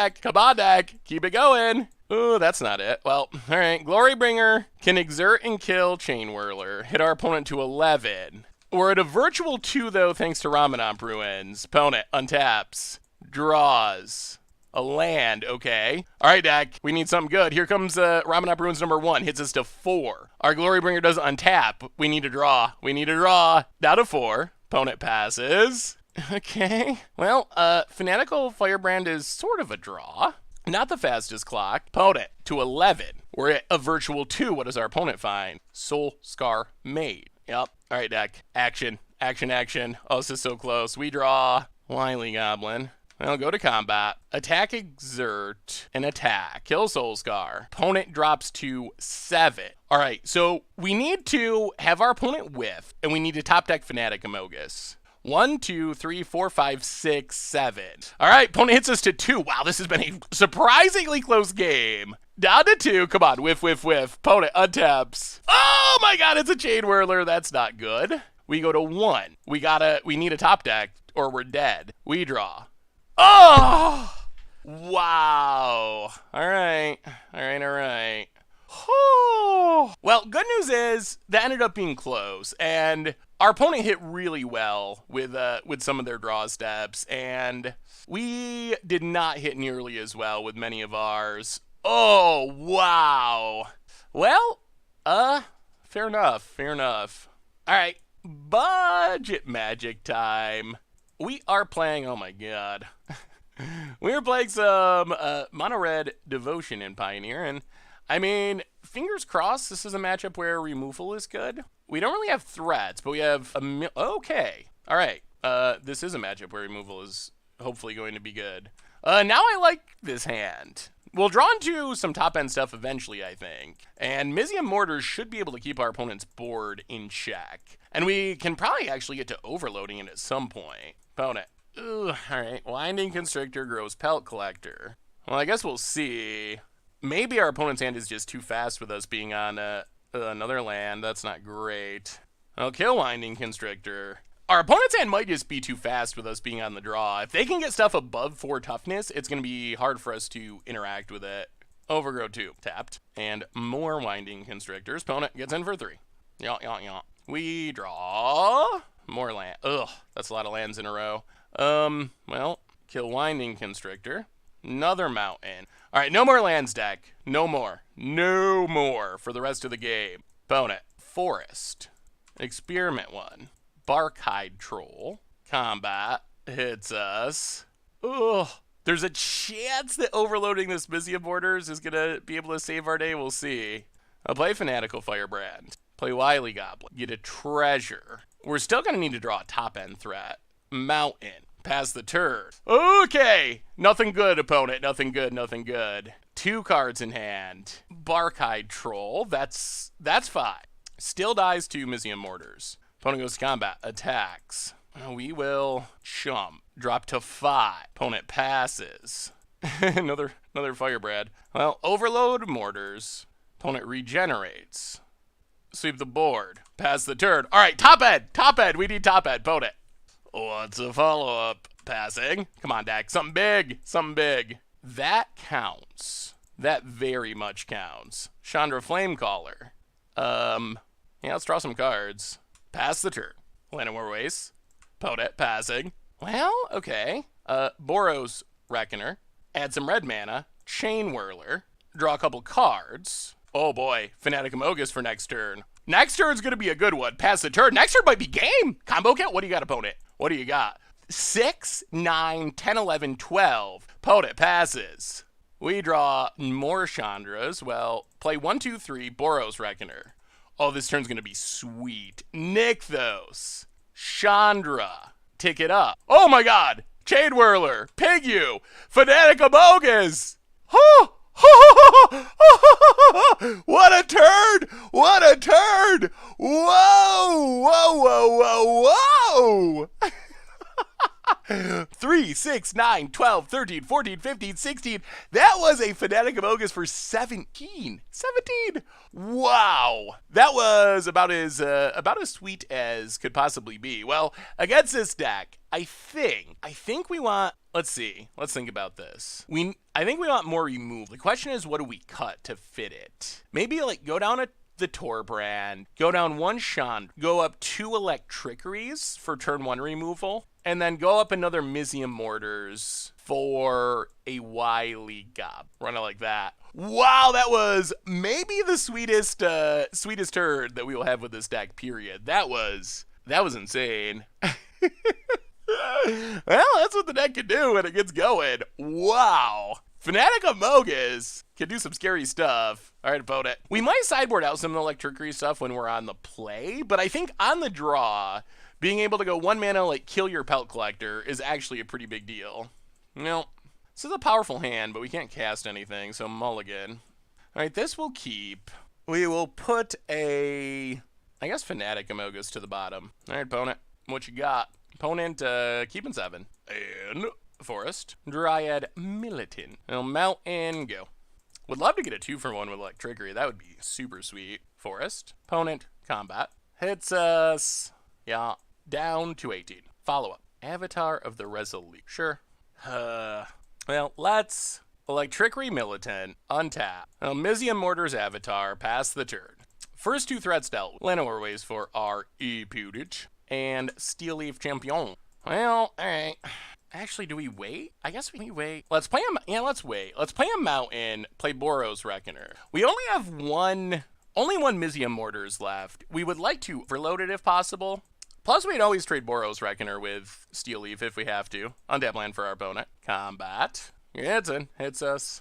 deck. Keep it going. Oh, that's not it. Well, all right. Glorybringer can exert and kill Chain Whirler. Hit our opponent to 11. We're at a virtual 2, though, thanks to Ramanop Ruins. Opponent untaps. Draws. A land, okay. All right, deck. We need something good. Here comes Ramanop Ruins number 1. Hits us to 4. Our Glorybringer doesn't untap. We need to draw. Down to 4. Opponent passes. Okay. Well, Fanatical Firebrand is sort of a draw. Not the fastest clock. Opponent to 11. We're at a virtual 2. What does our opponent find? Soul Scar Maid. Yep. All right, deck. Action. Oh, this is so close. We draw Wily Goblin. Well, go to combat. Attack, exert, and attack. Kill Soul Scar. Opponent drops to 7. All right, so we need to have our opponent whiff, and we need to top deck Fanatic Amogus. 1, 2, 3, 4, 5, 6, 7. All right, opponent hits us to 2. Wow, this has been a surprisingly close game. Down to 2. Come on, whiff. Opponent untaps. Oh my God, it's a Chain Whirler. That's not good. We go to 1. We need a top deck, or we're dead. We draw. Oh! Wow. All right. Well, good news is that ended up being close, and our opponent hit really well with some of their draw steps, and we did not hit nearly as well with many of ours. Oh, wow. Well, fair enough. All right, budget magic time. We are playing, oh my God. We were playing some Mono Red Devotion in Pioneer, and I mean, fingers crossed this is a matchup where removal is good. We don't really have threats, but we have okay. All right, this is a matchup where removal is hopefully going to be good. Now I like this hand. We'll draw into some top-end stuff eventually, I think. And Mizium Mortars should be able to keep our opponent's board in check. And we can probably actually get to overloading it at some point. Opponent. All right, Winding Constrictor, Gross Pelt Collector. Well, I guess we'll see. Maybe our opponent's hand is just too fast with us being on another land. That's not great. I'll kill Winding Constrictor. Our opponent's hand might just be too fast with us being on the draw. If they can get stuff above 4 toughness, it's going to be hard for us to interact with it. Overgrow 2, tapped. And more Winding Constrictors. Opponent gets in for 3. Yaw. We draw more land. Ugh, that's a lot of lands in a row. Well, kill Winding Constrictor. Another mountain. All right, no more lands, deck. No more for the rest of the game. Opponent, Forest. Experiment 1. Barkhide Troll. Combat hits us. Ugh. There's a chance that overloading this Mizium Mortars is going to be able to save our day. We'll see. I'll play Fanatical Firebrand. Play Wily Goblin. Get a treasure. We're still going to need to draw a top-end threat. Mountain. Pass the turn. Okay. Nothing good, opponent. Nothing good. 2 cards in hand. Barkhide Troll, that's fine. Still dies to Mizium Mortars. Opponent goes to combat, attacks. We will chump. Drop to 5. Opponent passes. another Firebrand. Well, overload Mortars. Opponent regenerates. Sweep the board. Pass the turn. All right, top end. We need top end. Opponent. What's a follow-up? Passing. Come on, deck. Something big. That counts. That very much counts. Chandra Flamecaller. Yeah, let's draw some cards. Pass the turn. Llanowar Waste. Opponent passing. Well, okay. Boros Reckoner. Add some red mana. Chain Whirler. Draw a couple cards. Oh boy, Fanatic Amogus for next turn. Next turn's gonna be a good one. Pass the turn. Next turn might be game. Combo count. What do you got, opponent? What do you got? 6, 9, 10, 11, 12. Opponent passes. We draw more Chandras. Well, play 1, 2, 3. Boros Reckoner. Oh, this turn's gonna be sweet. Nykthos. Chandra. Tick it up. Oh my god! Chain Whirler. Pigu. Fanatic Amogus. Huh! What a turn! Whoa! 3, 6, 9, 12, 13, 14, 15, 16. That was a Fanatic Amogus for 17. Wow. That was about as sweet as could possibly be. Well, against this deck, I think we want, let's see. Let's think about this. I think we want more removal. The question is, what do we cut to fit it? Maybe like go down the Torbrand, go down 1 Shand, go up 2 Electricaries for turn 1 removal, and then go up another Mizium Mortars for a Wily Gob. Run it like that. Wow, that was maybe the sweetest turn that we will have with this deck, period. That was insane. Well, that's what the deck can do when it gets going. Wow. Fanatic Amogus can do some scary stuff. All right, opponent. We might sideboard out some of the Electricary stuff when we're on the play, but I think on the draw, being able to go 1 mana, like, kill your Pelt Collector is actually a pretty big deal. Well, this is a powerful hand, but we can't cast anything, so mulligan. All right, this will keep. We will put I guess, Fanatic Amogus to the bottom. All right, opponent. What you got? Opponent, keeping 7. And Forest. Dryad Militant. Now, Mountain, go. Would love to get a 2-for-1 with Electricary. That would be super sweet. Forest. Opponent, combat. Hits us. Yeah, down to 18. Follow-up. Avatar of the Resolute. Sure. Well, let's Electricary Militant, untap. Now, Mizium Mortar's Avatar, pass the turn. First 2 threats dealt. Llanowar Waste for our Putage. And Steel Leaf Champion. Well, alright. Actually, do we wait? I guess we wait. Let's play him. Yeah, let's wait. Let's play a Mountain, play Boros Reckoner. We only have only one Mizium Mortars left. We would like to overload it if possible. Plus, we'd always trade Boros Reckoner with Steel Leaf if we have to. Untap land for our opponent. Combat. Hits us.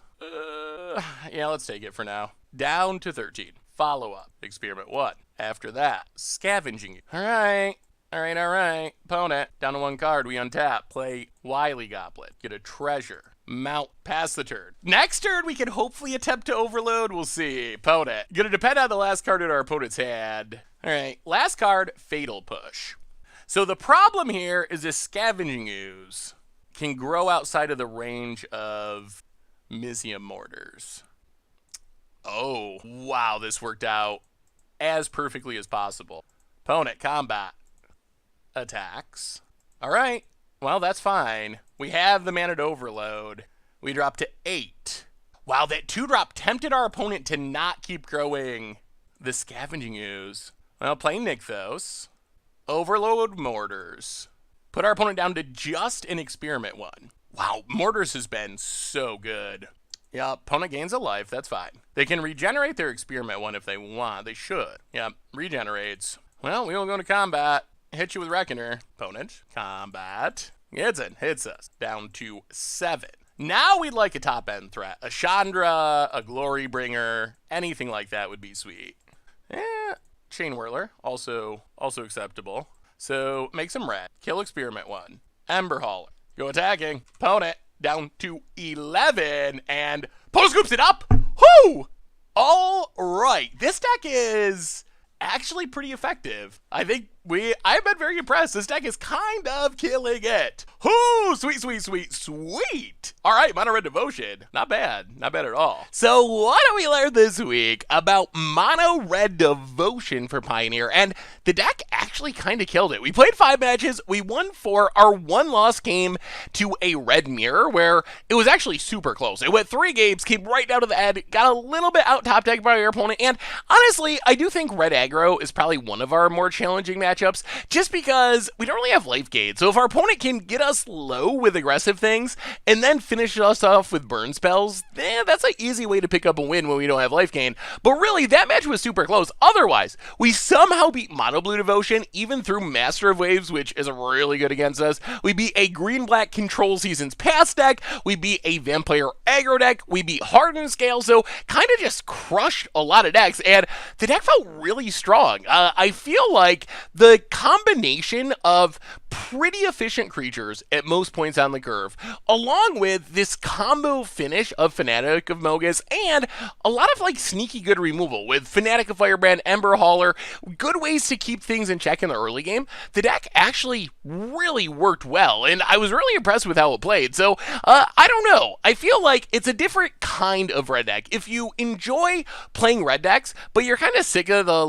Yeah, let's take it for now. Down to 13. Follow-up. Experiment 1. After that, Scavenging. All right. Opponent, down to 1 card, we untap. Play Wily Goblet. Get a treasure. Mount, pass the turn. Next turn, we can hopefully attempt to overload. We'll see. Opponent. Gonna depend on the last card in our opponent's hand. All right, last card, Fatal Push. So the problem here is this Scavenging Ooze can grow outside of the range of Mizium Mortars. Oh, wow, this worked out as perfectly as possible. Opponent, combat. Attacks. All right. Well, that's fine. We have the mana to overload. We drop to 8. Wow, that 2-drop tempted our opponent to not keep growing the Scavenging Ooze. Well, play Nykthos. Overload Mortars. Put our opponent down to just an Experiment 1. Wow, Mortars has been so good. Yeah, opponent gains a life. That's fine. They can regenerate their Experiment 1 if they want. They should. Yeah, regenerates. Well, we will go to combat. Hit you with Reckoner. Opponent. Combat. Hits us. Down to 7. Now we'd like a top-end threat. A Chandra, a Glorybringer, anything like that would be sweet. Chain Whirler, also acceptable. So, make some red. Kill Experiment 1. Ember Hauler. Go attacking. Opponent. down to 11, and Poto scoops it up. Whoo! All right, this deck is actually pretty effective. I've been very impressed. This deck is kind of killing it. Ooh, sweet, sweet, sweet, sweet. All right, Mono Red Devotion. Not bad at all. So what do we learn this week about Mono Red Devotion for Pioneer? And the deck actually kind of killed it. We played 5 matches. We won 4. Our one loss came to a red mirror where it was actually super close. It went 3 games, came right down to the end, got a little bit out top decked by our opponent. And honestly, I do think red aggro is probably one of our more challenging matchups just because we don't really have life gain. So if our opponent can get us low with aggressive things and then finish us off with burn spells, that's an easy way to pick up a win when we don't have life gain. But really, that match was super close. Otherwise, we somehow beat Mono Blue Devotion even through Master of Waves, which is really good against us. We beat a green-black Control Seasons Past deck. We beat a Vampire aggro deck. We beat Hardened Scale. So kind of just crushed a lot of decks, and the deck felt really strong. I feel like the combination of pretty efficient creatures at most points on the curve, along with this combo finish of Fanatic of Mogus and a lot of sneaky good removal with Fanatic of Firebrand, Ember Hauler, good ways to keep things in check in the early game. The deck actually really worked well, and I was really impressed with how it played. So I don't know. I feel like it's a different kind of red deck. If you enjoy playing red decks, but you're kind of sick of the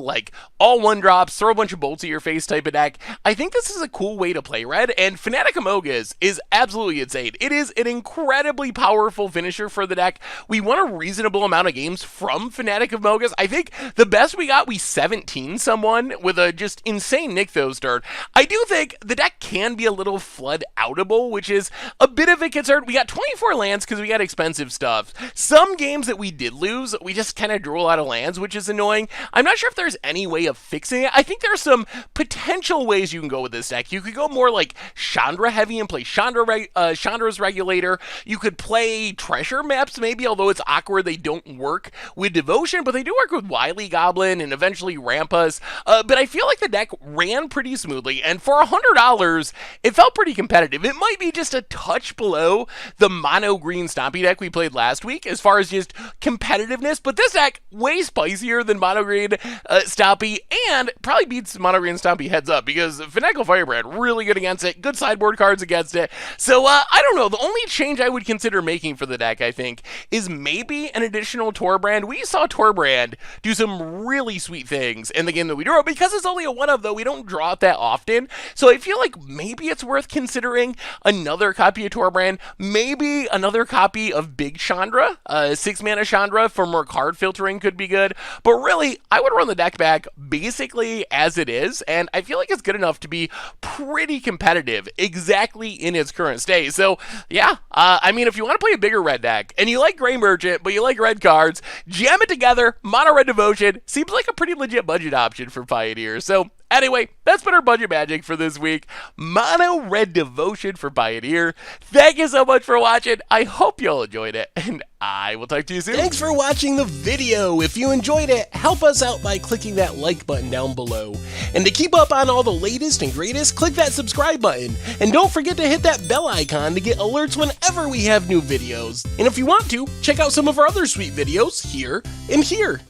all one drops, throw a bunch of bolts at your face type of deck, I think this is a cool way to play red, and Fanatic of Mogus is absolutely insane. It is an incredibly powerful finisher for the deck. We won a reasonable amount of games from Fanatic of Mogus. I think the best we got, we 17 someone with a just insane Nykthos start. I do think the deck can be a little flood outable, which is a bit of a concern. We got 24 lands because we got expensive stuff. Some games that we did lose, we just kind of drew a lot of lands, which is annoying. I'm not sure if there's any way of fixing it. I think there's some potential ways you can go with this deck. You could go more Chandra heavy and play Chandra's Regulator. You could play Treasure Maps maybe, although it's awkward. They don't work with Devotion, but they do work with Wily Goblin and eventually Rampas. But I feel like the deck ran pretty smoothly, and for $100, it felt pretty competitive. It might be just a touch below the mono green Stompy deck we played last week as far as just competitiveness, but this deck way spicier than mono green Stompy, and probably beats mono green Stompy heads up because Fanatic of Firebrand really good against it, good sideboard cards against it. So I don't know, the only change I would consider making for the deck, I think, is maybe an additional Torbrand. We saw Torbrand do some really sweet things in the game that we drew, because it's only a 1-of, though we don't draw it that often. So I feel like maybe it's worth considering another copy of Torbrand, maybe another copy of Big Chandra, 6-mana Chandra for more card filtering could be good. But really, I would run the deck back basically as it is, and I feel like it's good enough to be pretty competitive exactly in its current state. So yeah, I mean, if you want to play a bigger red deck and you like Gray Merchant but you like red cards, jam it together. Mono Red Devotion seems like a pretty legit budget option for Pioneer. So anyway, that's been our budget magic for this week. Mono Red Devotion for Pioneer. Thank you so much for watching. I hope you all enjoyed it, and I will talk to you soon. Thanks for watching the video. If you enjoyed it, help us out by clicking that like button down below. And to keep up on all the latest and greatest, click that subscribe button. And don't forget to hit that bell icon to get alerts whenever we have new videos. And if you want to, check out some of our other sweet videos here and here.